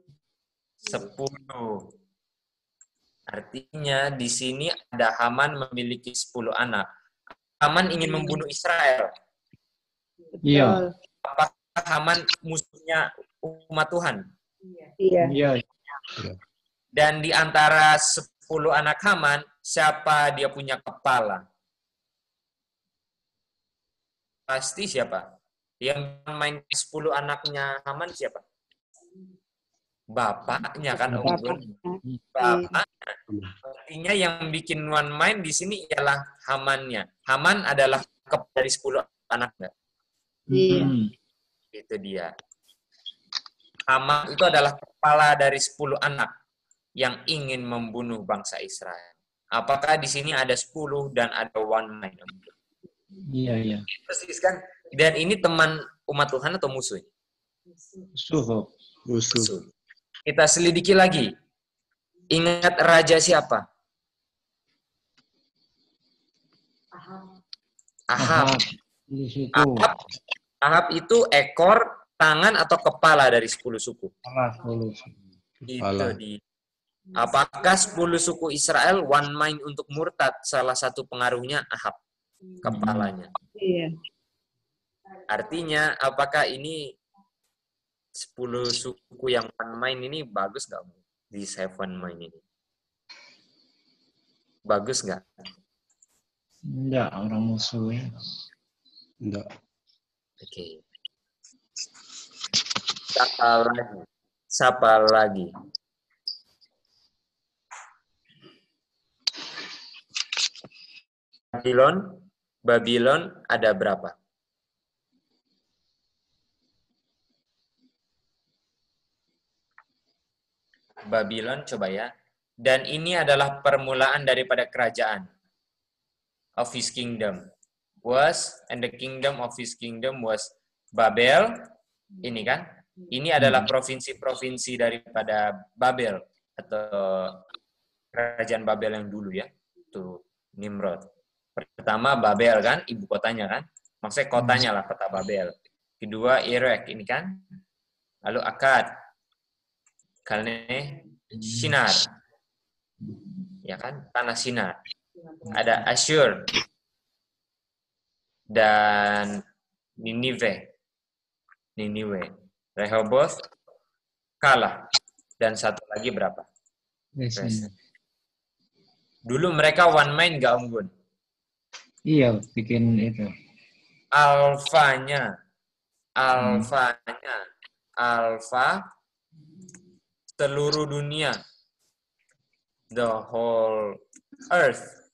Artinya di sini ada Haman memiliki 10 anak. Haman ingin membunuh Israel. Iya. Apakah Haman musuhnya umat Tuhan? Iya. Dan di antara 10 anak Haman, siapa dia punya kepala? Pasti siapa? Yang main 10 anaknya Haman siapa? Bapaknya kan, Bapaknya. Artinya yang bikin one mind di sini ialah Hamannya. Haman adalah kepala dari 10 anaknya. Iya. Itu dia. Haman itu adalah kepala dari 10 anak yang ingin membunuh bangsa Israel. Apakah di sini ada 10 dan ada one mind? Iya. Persis kan? Dan ini teman umat Tuhan atau musuh? Musuh. Kita selidiki lagi. Ingat raja siapa? Ahab. Ahab itu ekor, tangan, atau kepala dari 10 suku. Itu di. Apakah 10 suku Israel one mind untuk murtad? Salah satu pengaruhnya Ahab, kepalanya. Iya. Artinya, apakah ini 10 suku yang one mind ini bagus nggak? Di seven mind ini. Bagus nggak? Enggak, orang musuhnya. Enggak. Oke. Siapa lagi? Babylon ada berapa? Babylon, coba ya. Dan ini adalah permulaan daripada kerajaan of his kingdom. And the kingdom of his kingdom was Babel. Ini kan? Ini adalah provinsi-provinsi daripada Babel atau kerajaan Babel yang dulu ya. Itu Nimrod. Pertama Babel kan, ibu kotanya kan. Maksudnya kotanya lah kota Babel. Kedua Erek ini kan. Lalu Akkad. Kalne Shinar. Ya kan? Tanah Sinar. Ada Asyur. Dan Ninive. Rehoboth kalah. Dan satu lagi berapa? Resen. Dulu mereka one mind nggak, Om Gun? Iya, bikin itu. Alfa seluruh dunia, the whole earth.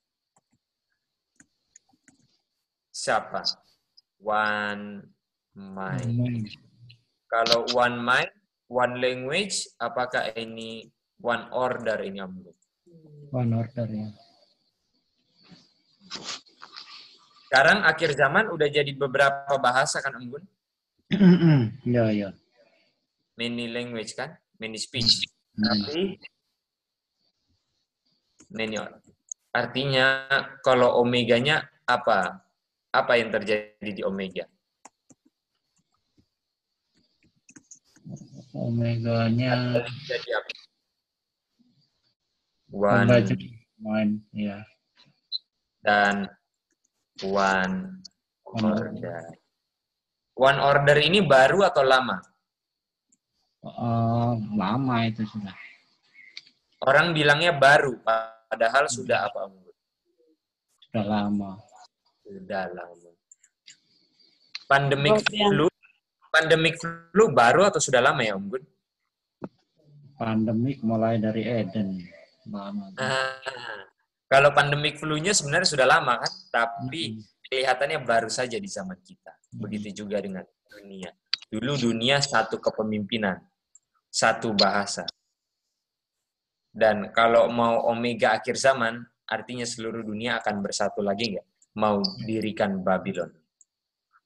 Siapa? One mind. Kalau one mind, one language, apakah ini one order ini, Om? One order ya. Sekarang akhir zaman udah jadi beberapa bahasa kan, Om Gun? Iya. Many language kan? Many speech. Tapi many. Artinya kalau omeganya apa? Apa yang terjadi di omega? Omeganya jadi apa? One, ya. Dan one order. One order ini baru atau lama? Lama itu sudah. Orang bilangnya baru, padahal sudah apa? Sudah lama. Sudah lama. Pandemic flu baru atau sudah lama ya Om Gun? Pandemik mulai dari Eden. Lama. Kalau pandemic flu-nya sebenarnya sudah lama kan, tapi kelihatannya baru saja di zaman kita. Begitu juga dengan dunia. Dulu dunia satu kepemimpinan, satu bahasa. Dan kalau mau Omega akhir zaman, artinya seluruh dunia akan bersatu lagi nggak? Mau dirikan Babylon.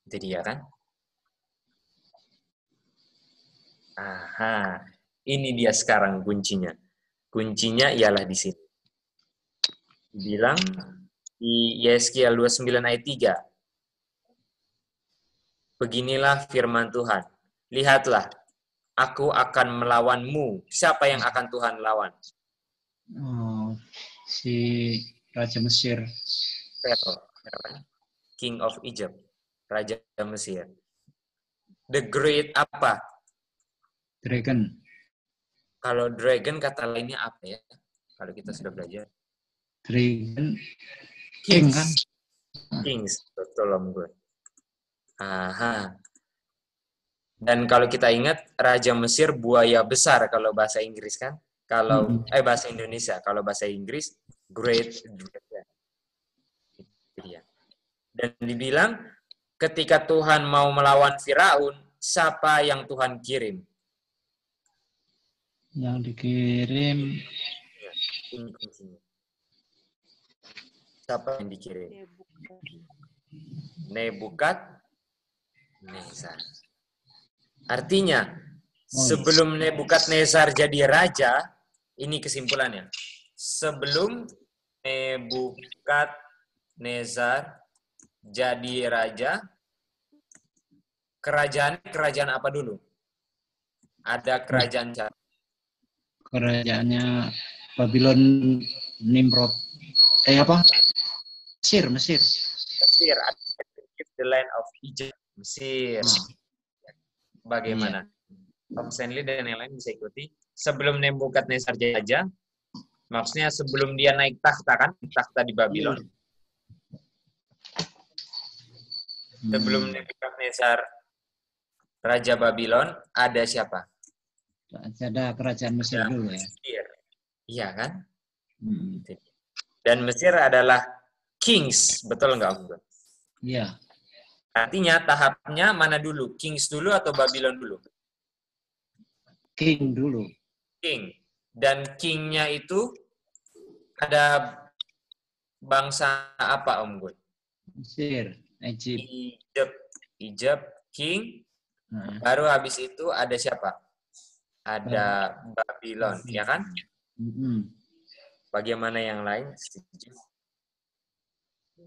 Itu dia kan? Aha, ini dia sekarang kuncinya. Kuncinya ialah di sini. Bilang di Yeskiel 29 ayat 3. Beginilah firman Tuhan. Lihatlah, aku akan melawanmu. Siapa yang akan Tuhan lawan? Si Raja Mesir. King of Egypt. Raja Mesir. The Great apa? Dragon. Kalau dragon kata lainnya apa ya? Kalau kita sudah belajar. Dragon. King kan? Kings, betul Om Gun. Aha. Dan kalau kita ingat Raja Mesir buaya besar kalau bahasa Inggris kan? Kalau bahasa Indonesia, kalau bahasa Inggris Great Dragon. Dan dibilang ketika Tuhan mau melawan Firaun, siapa yang Tuhan kirim? Yang dikirim siapa yang dikirim? Nebukadnezar. Artinya, sebelum Nebukadnezar jadi raja, ini kesimpulannya. Sebelum Nebukadnezar jadi raja, kerajaan apa dulu? Ada kerajaan siapa? Kerajaannya Babylon, Nimrod. Apa? Mesir. Mesir. The land of Egypt. Mesir. Bagaimana? Tom Stanley dan yang lain bisa ikuti. Sebelum Nebukadnezar jadi raja, maksudnya sebelum dia naik tahta kan, tahta di Babylon. Sebelum Nebukadnezar Raja Babylon, ada siapa? Ada kerajaan Mesir dulu ya. Iya kan? Dan Mesir adalah kings, betul nggak Om? Iya. Artinya tahapnya mana dulu? Kings dulu atau Babylon dulu? King dulu. King. Dan kingnya itu ada bangsa apa Om Gun? Mesir, Egypt, King. Baru habis itu ada siapa? Ada Babylon, ya kan? Bagaimana yang lain?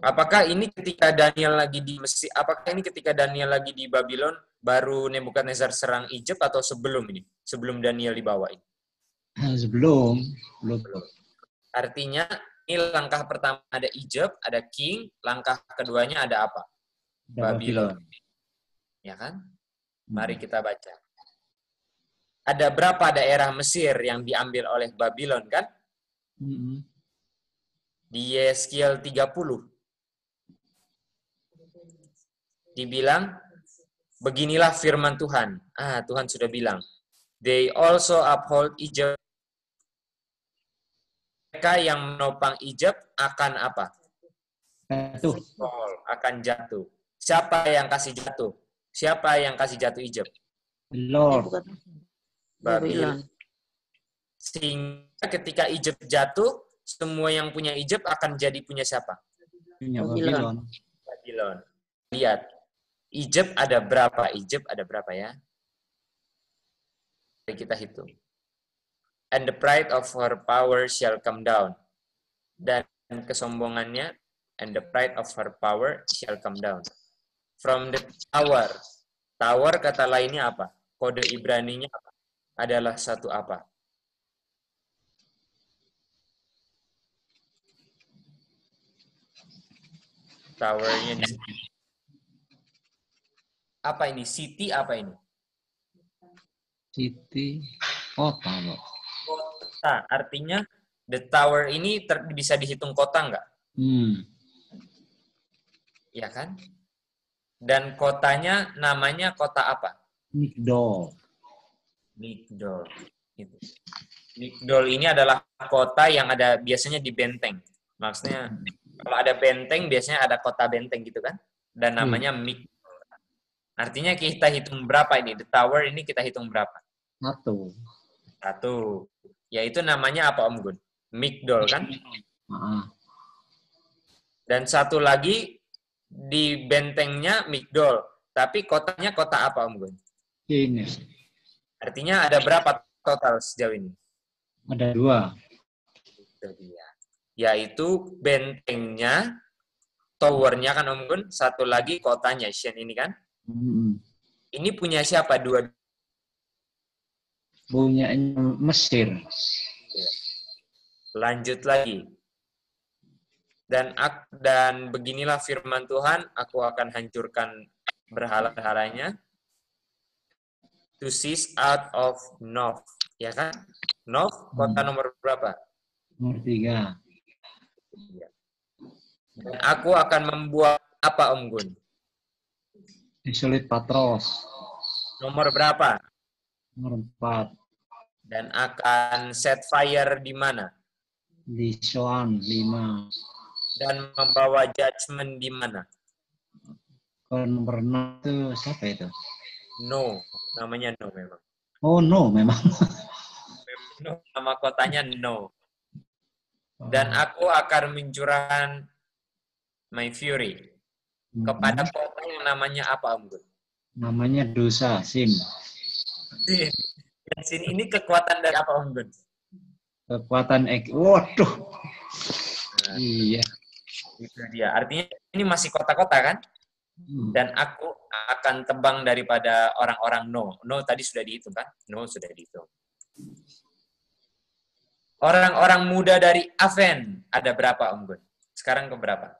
Apakah ini ketika Daniel lagi di Mesir? Apakah ini ketika Daniel lagi di Babylon baru Nebukadnezar serang Egypt atau sebelum ini? Sebelum Daniel dibawa ini? Sebelum. Artinya ini langkah pertama ada Egypt, ada King, langkah keduanya ada apa? Babylon. Ya kan? Mari kita baca. Ada berapa daerah Mesir yang diambil oleh Babylon kan? Di Yeskiel 30. Dibilang, beginilah firman Tuhan. Tuhan sudah bilang. They also uphold Egypt. Mereka yang menopang Egypt akan apa? Jatuh. Akan jatuh. Siapa yang kasih jatuh? Siapa yang kasih jatuh Egypt? Lord. Babylon. Sehingga ketika Egypt jatuh, semua yang punya Egypt akan jadi punya siapa? Punya Babylon. Lihat, Egypt ada berapa? Egypt ada berapa ya? Mari kita hitung. And the pride of her power shall come down. Dan kesombongannya, and the pride of her power shall come down. From the tower. Tower kata lainnya apa? Kode Ibraninya apa? Adalah satu apa? Towernya di sini. Apa ini? City apa ini? City. Kota loh. Kota. Artinya the tower ini bisa dihitung kota nggak? Ya kan? Dan kotanya namanya kota apa? Migdol. Migdol. Gitu. Migdol ini adalah kota yang ada biasanya di benteng. Maksudnya kalau ada benteng biasanya ada kota benteng gitu kan? Dan namanya Migdol. Artinya kita hitung berapa ini? The tower ini kita hitung berapa? 1. Yaitu namanya apa Om Gun? Migdol kan? Dan satu lagi di bentengnya Migdol. Tapi kotanya kota apa Om Gun? Ini. Artinya ada berapa total sejauh ini? Ada 2. Itu dia. Yaitu bentengnya, towernya kan Om Gun, satu lagi kotanya, Shen ini kan? Ini punya siapa? 2? Punya Mesir. Lanjut lagi. Dan beginilah firman Tuhan, aku akan hancurkan berhala-berhalanya. To cease out of Nov. Ya kan? Nov, kota nomor berapa? Nomor 3. Dan aku akan membuat apa Om Gun? Desolate Patros. Nomor berapa? Nomor 4. Dan akan set fire di mana? Di Soan 5. Dan membawa judgment di mana? Kalau nomor 6 itu siapa itu? No, namanya No memang. Oh no, memang. No, nama kotanya No. Dan aku akan mencurahkan my fury kepada kota yang namanya apa Om Gun? Namanya dosa, sin. Sin ini kekuatan dari apa Om Gun? Kekuatan waduh. Iya. Itu dia. Artinya ini masih kota-kota kan? Dan aku akan tebang daripada orang-orang No. No tadi sudah dihitung kan? No sudah dihitung. Orang-orang muda dari Aven ada berapa Om Gun? Sekarang ke berapa?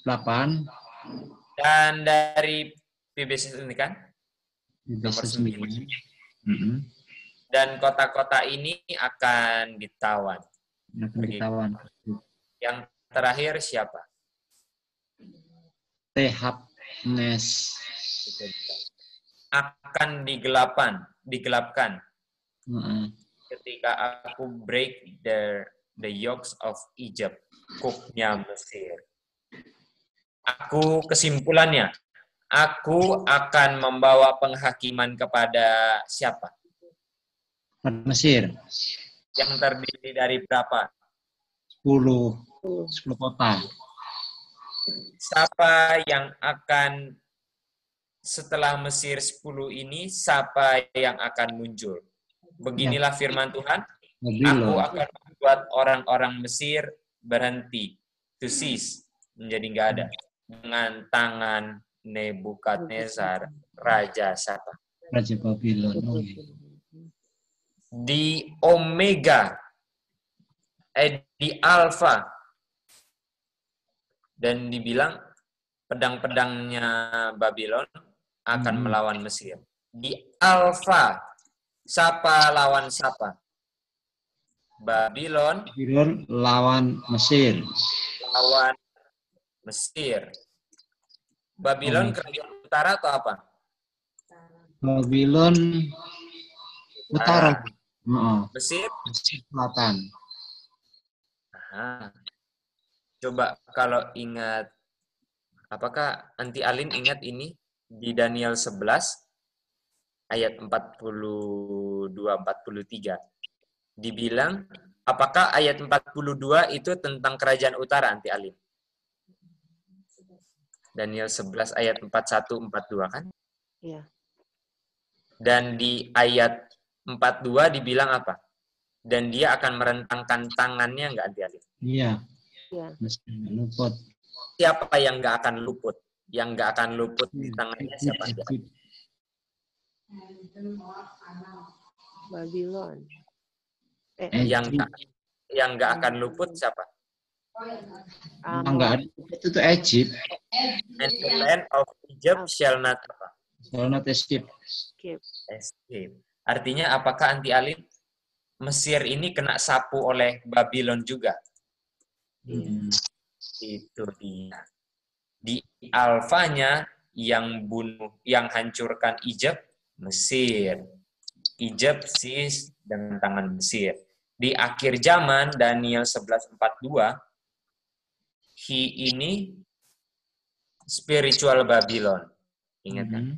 8. Dan dari PBC ini kan? Nomor 9. Dan kota-kota ini akan ditawan. Yang terakhir siapa? Tehapnes. Akan digelapkan. Ketika aku break the yokes of Egypt, kuknya Mesir. Kesimpulannya, aku akan membawa penghakiman kepada siapa? Mesir. Yang terdiri dari berapa? 10 kota. Siapa yang akan setelah Mesir 10 ini, siapa yang akan muncul? Beginilah firman Tuhan. Aku akan membuat orang-orang Mesir berhenti. To cease. Menjadi nggak ada. Dengan tangan Nebukadnezar, Raja siapa? Raja Babylon. Di Omega, di Alpha, dan dibilang pedang-pedangnya Babylon akan melawan Mesir. Di Alpha, siapa lawan siapa? Babylon lawan Mesir. Lawan Mesir. Babylon kerajaan utara atau apa? Babylon utara. Mesir selatan. Coba kalau ingat, apakah Anti Alin ingat ini di Daniel 11 ayat 42-43 dibilang, apakah ayat 42 itu tentang kerajaan utara Anti Alin? Daniel 11 ayat 41-42 kan? Iya. Dan di ayat 42 dibilang apa? Dan dia akan merentangkan tangannya nggak Anti Alin? Iya. Iya. Luput. Siapa yang nggak akan luput? Yang nggak akan luput di tangannya siapa? Babylon. Yang nggak akan luput siapa? Enggak ada. Itu Egypt. And the land of Egypt shall not apa? Shall not escape. Escape. Artinya apakah Anti Alin Mesir ini kena sapu oleh Babylon juga? Itu dia. Di alfanya yang hancurkan Egypt, Mesir. Egypt sis dengan tangan Mesir. Di akhir zaman, Daniel 11:42, he ini spiritual Babylon. Ingat kan?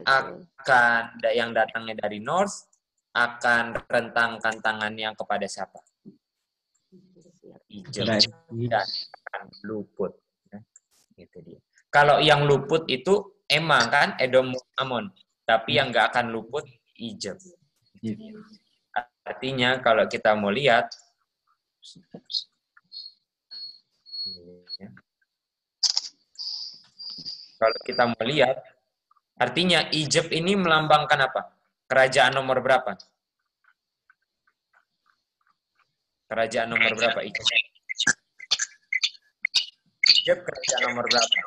Akan yang datangnya dari North akan rentangkan tangannya kepada siapa? Egypt. Dan akan luput. Gitu dia. Kalau yang luput itu emang kan Edom Amon, tapi yang nggak akan luput Egypt. Artinya kalau kita mau lihat, artinya Egypt ini melambangkan apa? Kerajaan nomor berapa? Kerajaan nomor berapa Egypt? Egypt kerajaan nomor berapa?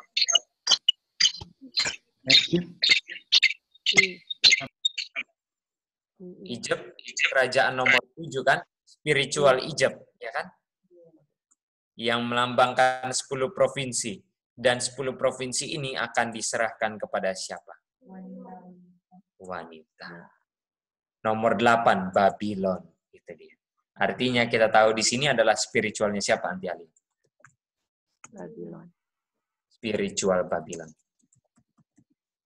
Egypt kerajaan nomor 7 kan? Spiritual Egypt, ya kan? Yang melambangkan 10 provinsi. Dan 10 provinsi ini akan diserahkan kepada siapa? Wanita. Nomor 8, Babylon. Itu dia. Artinya kita tahu di sini adalah spiritualnya siapa, Anti Ali? Babylon. Spiritual Babylon.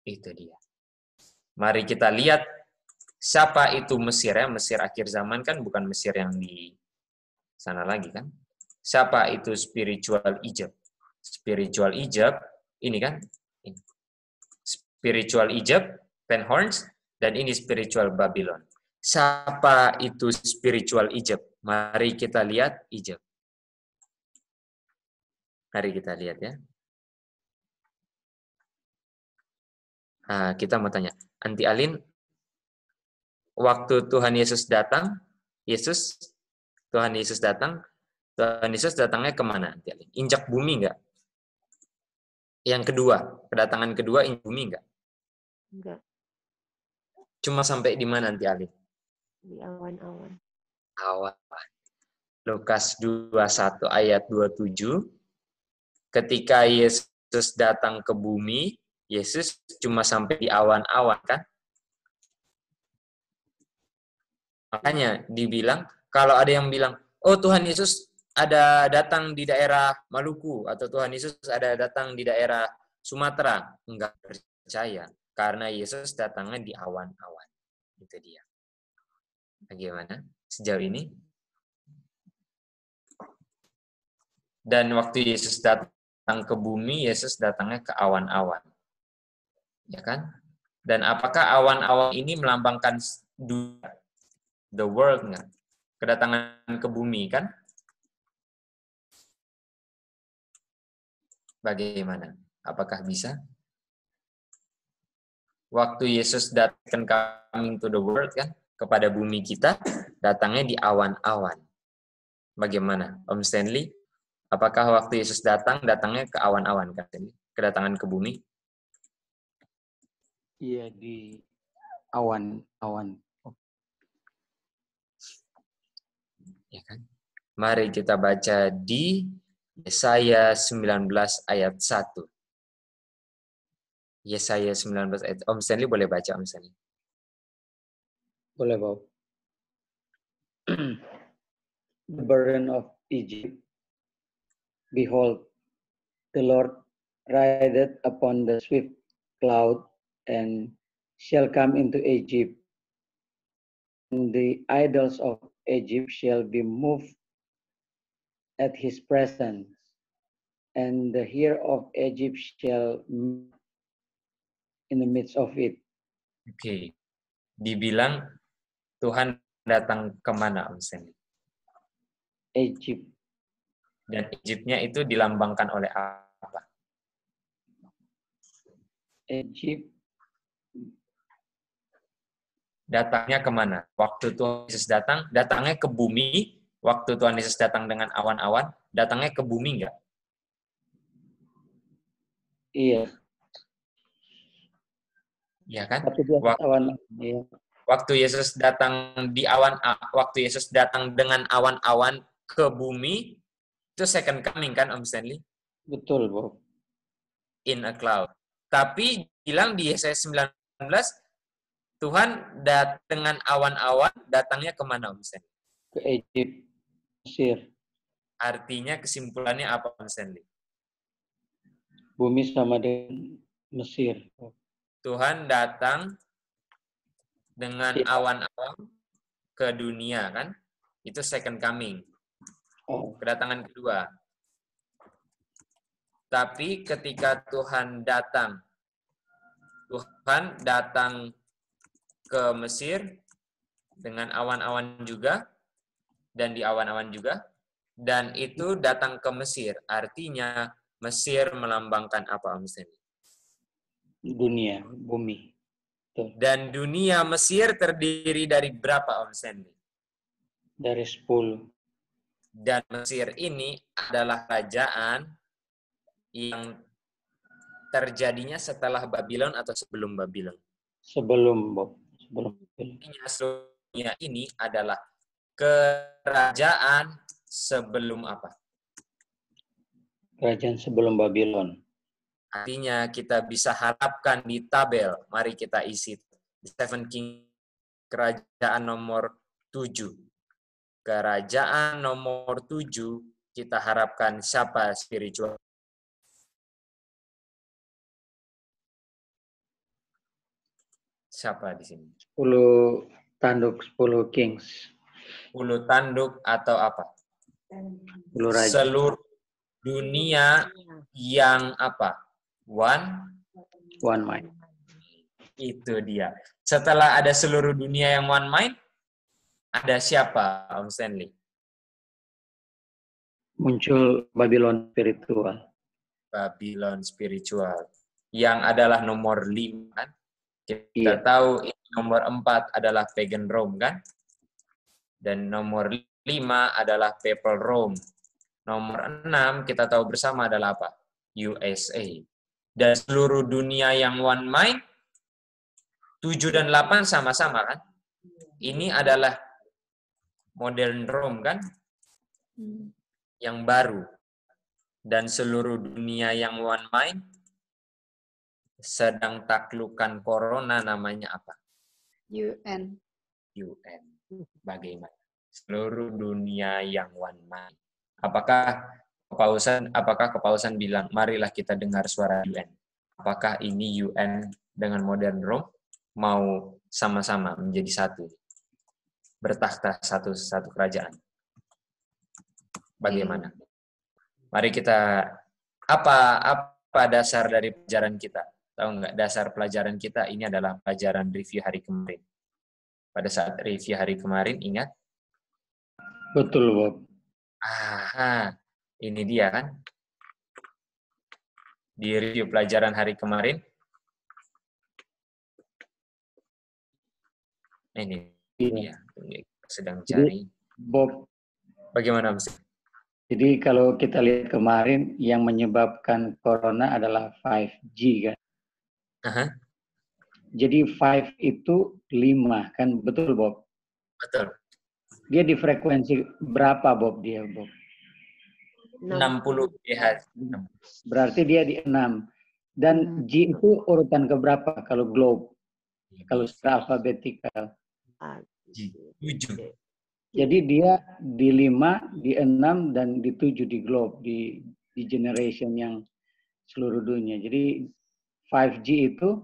Itu dia. Mari kita lihat siapa itu Mesir ya. Mesir akhir zaman kan bukan Mesir yang di sana lagi kan. Siapa itu spiritual Egypt? Spiritual Egypt ini kan. Ini. Spiritual Egypt, 10 horns, dan ini spiritual Babylon. Siapa itu spiritual Egypt? Mari kita lihat Egypt. Mari kita lihat ya. Nah, kita mau tanya, Anti Alin, waktu Tuhan Yesus datang, Tuhan Yesus datangnya kemana, Anti Alin? Injak bumi enggak? Yang kedua, kedatangan kedua injak bumi enggak? Enggak. Cuma sampai di mana, Anti Alin? Di awan-awan. Awan. Lukas 21 ayat 27, ketika Yesus datang ke bumi, Yesus cuma sampai di awan-awan kan? Makanya dibilang, kalau ada yang bilang, oh Tuhan Yesus ada datang di daerah Maluku, atau Tuhan Yesus ada datang di daerah Sumatera, enggak percaya. Karena Yesus datangnya di awan-awan. Itu dia. Bagaimana sejauh ini? Dan waktu Yesus datang ke bumi, Yesus datangnya ke awan-awan. Ya kan? Dan apakah awan-awan ini melambangkan dunia, the world nggak? Kedatangan ke bumi kan? Bagaimana? Apakah bisa? Waktu Yesus datang coming to the world kan, kepada bumi kita, datangnya di awan-awan. Bagaimana, Om Stanley? Apakah waktu Yesus datangnya ke awan-awan kan? Kedatangan ke bumi? Iya, di awan-awan. Ya kan? Mari kita baca di Yesaya 19 ayat 1. Yesaya 19 ayat. Om Stanley boleh baca, Om Stanley? Boleh, Bob. The burden of Egypt. Behold, the Lord rideth upon the swift cloud, and shall come into Egypt. And the idols of Egypt shall be moved at his presence, and the hair of Egypt shall melt in the midst of it. Oke. Dibilang Tuhan datang kemana, Om Stanley? Egypt. Dan Egyptnya itu dilambangkan oleh apa? Egypt. Datangnya kemana? Waktu Tuhan Yesus datang, datangnya ke bumi. Waktu Tuhan Yesus datang dengan awan-awan, datangnya ke bumi enggak? Iya. Iya kan? Iya. Waktu Yesus datang di waktu Yesus datang dengan awan-awan ke bumi, itu second coming kan, Om Stanley? Betul, Bob. in a cloud. Tapi bilang di Yesaya 19, Tuhan dengan awan-awan datangnya kemana, Om Stanley? Ke Egypt, Mesir. Artinya kesimpulannya apa, Om Stanley? Bumi sama dengan Mesir. Tuhan datang dengan awan-awan ke dunia, kan? Itu second coming. Kedatangan kedua. Tapi ketika Tuhan datang ke Mesir dengan awan-awan juga, dan di awan-awan juga, dan itu datang ke Mesir. Artinya Mesir melambangkan apa, Om Stanley? Dunia, bumi. Tuh. Dan dunia Mesir terdiri dari berapa, Om Stanley? Dari 10. Dan Mesir ini adalah kerajaan yang terjadinya setelah Babylon atau sebelum Babylon? Sebelum, Bob. Sebelum. Dunia ini adalah kerajaan sebelum apa? Kerajaan sebelum Babylon. Artinya kita bisa harapkan di tabel. Mari kita isi. Seven King, kerajaan nomor 7. Kerajaan nomor 7, kita harapkan siapa spiritual? Siapa di sini? 10 tanduk, 10 kings. 10 tanduk atau apa? 10 raja. Seluruh dunia yang apa? One mind. Itu dia. Setelah ada seluruh dunia yang one mind, ada siapa, Om Stanley? Muncul Babylon spiritual. Babylon spiritual. Yang adalah nomor 5, kan? Kita tahu nomor 4 adalah pagan Rome, kan? Dan nomor 5 adalah papal Rome. Nomor 6 kita tahu bersama adalah apa? USA. Dan seluruh dunia yang one mind, 7 dan 8 sama-sama, kan? Ini adalah modern Rome, kan? Yang baru. Dan seluruh dunia yang one mind sedang taklukan corona, namanya apa? UN. UN. Bagaimana? Seluruh dunia yang one mind. Apakah kepausan bilang, marilah kita dengar suara UN? Apakah ini UN dengan modern Rome mau sama-sama menjadi satu? Bertakhta satu kerajaan. Bagaimana? Mari kita, apa dasar dari pelajaran kita? Tahu nggak, dasar pelajaran kita ini adalah pelajaran review hari kemarin. Pada saat review hari kemarin, ingat? Betul, Bob. Ini dia, kan? Di review pelajaran hari kemarin. Ini dia. Sedang cari. Bob. Bagaimana, Mas? Jadi kalau kita lihat kemarin, yang menyebabkan corona adalah 5G, kan? Jadi 5 itu 5, kan? Betul, Bob? Betul. Dia di frekuensi berapa, Bob? 60 GHz. Berarti dia di 6. Dan G itu urutan keberapa kalau globe? Kalau secara alfabetikal. G. 7. Jadi dia di 5, di 6, dan di 7 di globe, di generation yang seluruh dunia. Jadi 5G itu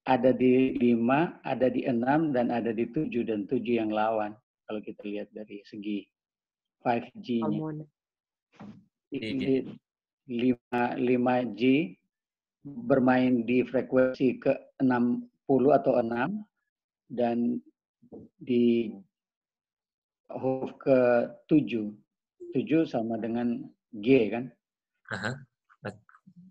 ada di 5, ada di 6, dan ada di 7, dan 7 yang lawan. Kalau kita lihat dari segi 5G-nya. 5G bermain di frekuensi ke 60 atau 6, dan di huruf ke 7. 7 sama dengan G, kan?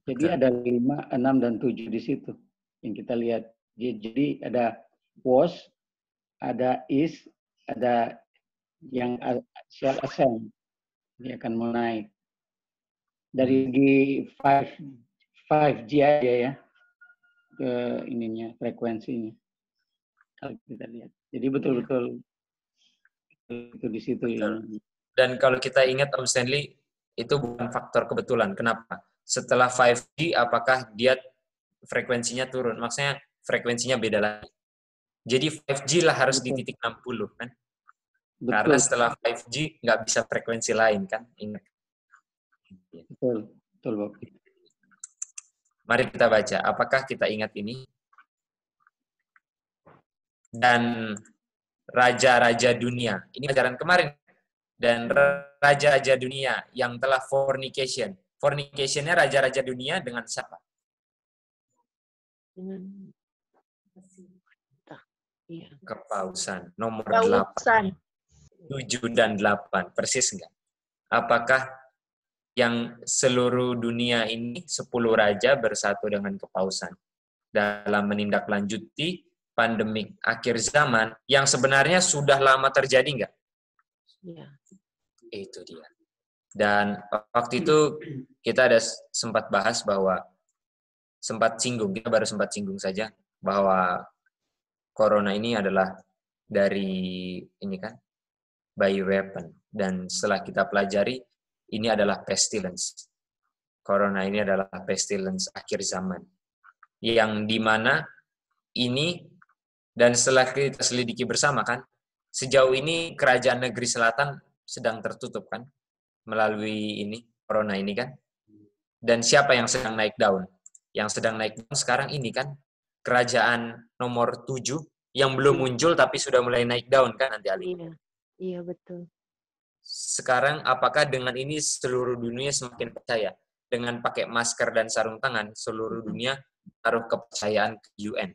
Jadi ada 5, 6, dan 7 di situ yang kita lihat. Jadi ada was, ada is, ada yang shall ascend. Dia akan mau naik. Dari segi 5G aja ya, ke ininya, frekuensinya. Kalau kita lihat. Jadi betul-betul itu di situ. Ya. Dan kalau kita ingat, Om Stanley, itu bukan faktor kebetulan. Kenapa? setelah 5G apakah dia frekuensinya turun? Maksudnya frekuensinya beda lagi. Jadi 5G lah harus di titik 60 kan? Karena setelah 5G nggak bisa frekuensi lain kan? Ingat. Betul, betul Bob. Mari kita baca. Apakah kita ingat ini? Dan raja-raja dunia. Ini pelajaran kemarin. Dan raja-raja dunia yang telah fornication. Fornicationnya raja-raja dunia dengan siapa? Dengan Kepausan. Nomor Kepausan. 8. 7 dan 8. Persis enggak? Apakah yang seluruh dunia ini 10 raja bersatu dengan kepausan dalam menindaklanjuti pandemik akhir zaman yang sebenarnya sudah lama terjadi enggak? Iya. Itu dia. Dan waktu itu kita ada sempat bahas bahwa kita baru sempat singgung saja bahwa corona ini adalah dari ini kan bioweapon, dan setelah kita pelajari ini adalah pestilence. Corona ini adalah pestilence akhir zaman yang dimana ini, dan setelah kita selidiki bersama kan, sejauh ini kerajaan negeri selatan sedang tertutup kan melalui ini corona ini kan. Dan siapa yang sedang naik daun? Yang sedang naik daun sekarang ini kan kerajaan nomor 7 yang belum muncul tapi sudah mulai naik daun kan nanti Ali. Iya betul. Sekarang apakah dengan ini seluruh dunia semakin percaya? Dengan pakai masker dan sarung tangan, seluruh dunia taruh kepercayaan ke UN.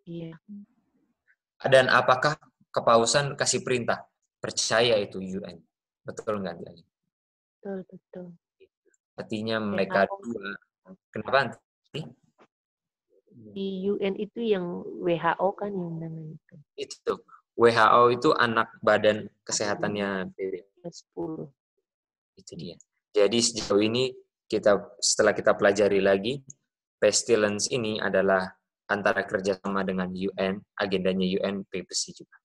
Iya. Dan apakah kepausan kasih perintah? Percaya itu UN. Betul nggak? Betul, betul. Artinya mereka dua. Kenapa nanti? Di UN itu yang WHO kan yang namanya itu. Itu. WHO itu anak badan kesehatannya PBB. 10. Itu dia. Jadi sejauh ini setelah kita pelajari lagi, pestilence ini adalah antara kerjasama dengan UN, agendanya UN, PPC juga.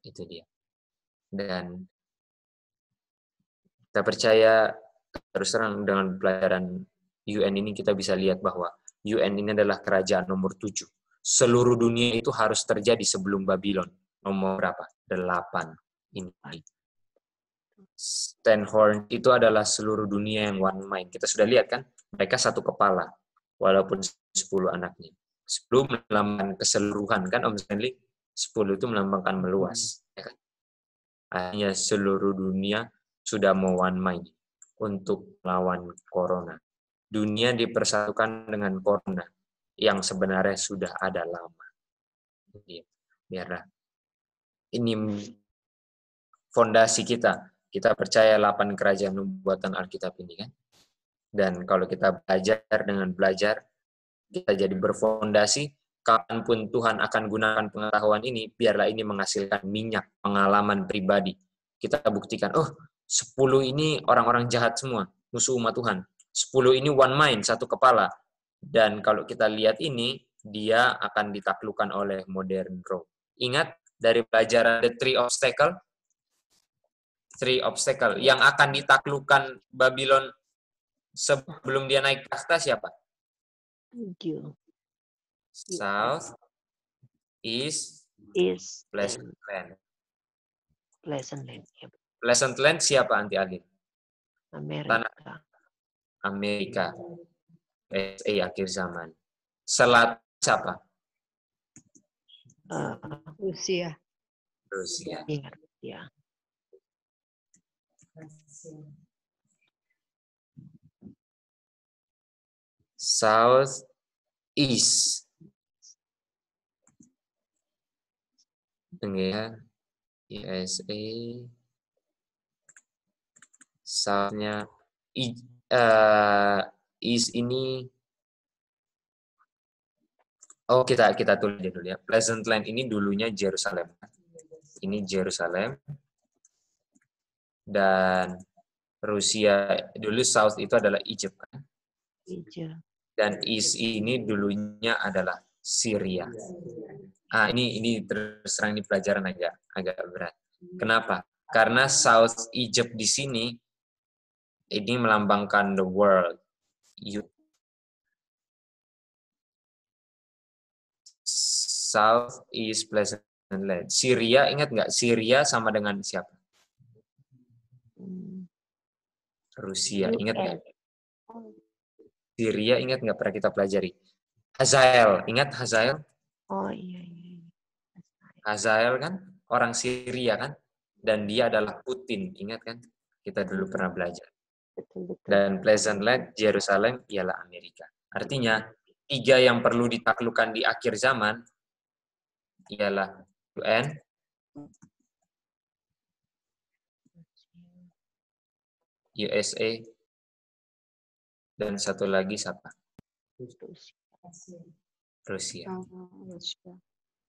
Itu dia. Dan kita percaya terus terang dengan pelajaran UN ini kita bisa lihat bahwa UN ini adalah kerajaan nomor 7. Seluruh dunia itu harus terjadi sebelum Babylon. Nomor berapa? 8. Ini. Stanhorn itu adalah seluruh dunia yang one mind. Kita sudah lihat kan? Mereka satu kepala. Walaupun 10 anaknya. 10 melambangkan keseluruhan kan Om Stanley? 10 itu melambangkan meluas. Ya kan? Hanya seluruh dunia sudah mau one mind untuk melawan corona. Dunia dipersatukan dengan corona yang sebenarnya sudah ada lama. Biarlah. Ini fondasi kita. Kita percaya 8 kerajaan nubuatan Alkitab ini kan. Dan kalau kita belajar, kita jadi berfondasi, kapanpun Tuhan akan gunakan pengetahuan ini, biarlah ini menghasilkan minyak, pengalaman pribadi. Kita buktikan, 10 ini orang-orang jahat semua, musuh umat Tuhan. 10 ini one mind, satu kepala. Dan kalau kita lihat ini, dia akan ditaklukkan oleh modern Rome. Ingat dari pelajaran The Three Obstacle yang akan ditaklukkan Babylon sebelum dia naik takhta siapa? South, East, Pleasant Land. Pleasant Land siapa anti Adil? Amerika. USA akhir zaman. Selatan siapa? Rusia. Iya. South, East. Ya, USA. South-nya East ini kita tulis dulu ya. Pleasant Land ini dulunya Jerusalem. Ini Jerusalem. Dan Rusia dulu South itu adalah Egypt kan? Dan East ini dulunya adalah Syria. Ini terus terang di pelajaran agak berat. Kenapa? Karena South Egypt di sini ini melambangkan the world. South is pleasant land. Syria, ingat nggak? Syria sama dengan siapa? Rusia, ingat nggak? Syria, ingat nggak? Pernah kita pelajari. Hazael, ingat Hazael? Oh iya, iya. Hazael kan orang Syria kan? Dan dia adalah Putin, ingat kan? Kita dulu pernah belajar. Betul. Dan Pleasant Land, Yerusalem, ialah Amerika. Artinya, 3 yang perlu ditaklukkan di akhir zaman ialah UN, USA, dan satu lagi siapa? Rusia.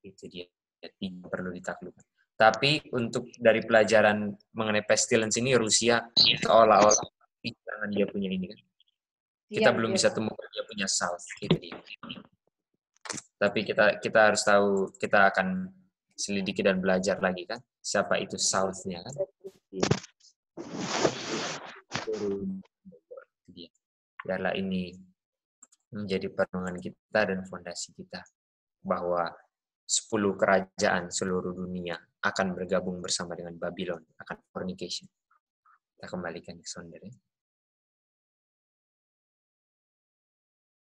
Itu dia. 3 perlu ditaklukkan. Tapi untuk dari pelajaran mengenai pestilence ini, Rusia seolah-olah jangan dia punya ini kan. Kita belum bisa temukan dia punya South. Itu dia. Tapi kita harus tahu, kita akan selidiki dan belajar lagi kan. Siapa itu South-nya kan. Biarlah ini menjadi perjuangan kita dan fondasi kita. Bahwa 10 kerajaan seluruh dunia akan bergabung bersama dengan Babylon, akan fornication. Kita kembalikan ke saudara.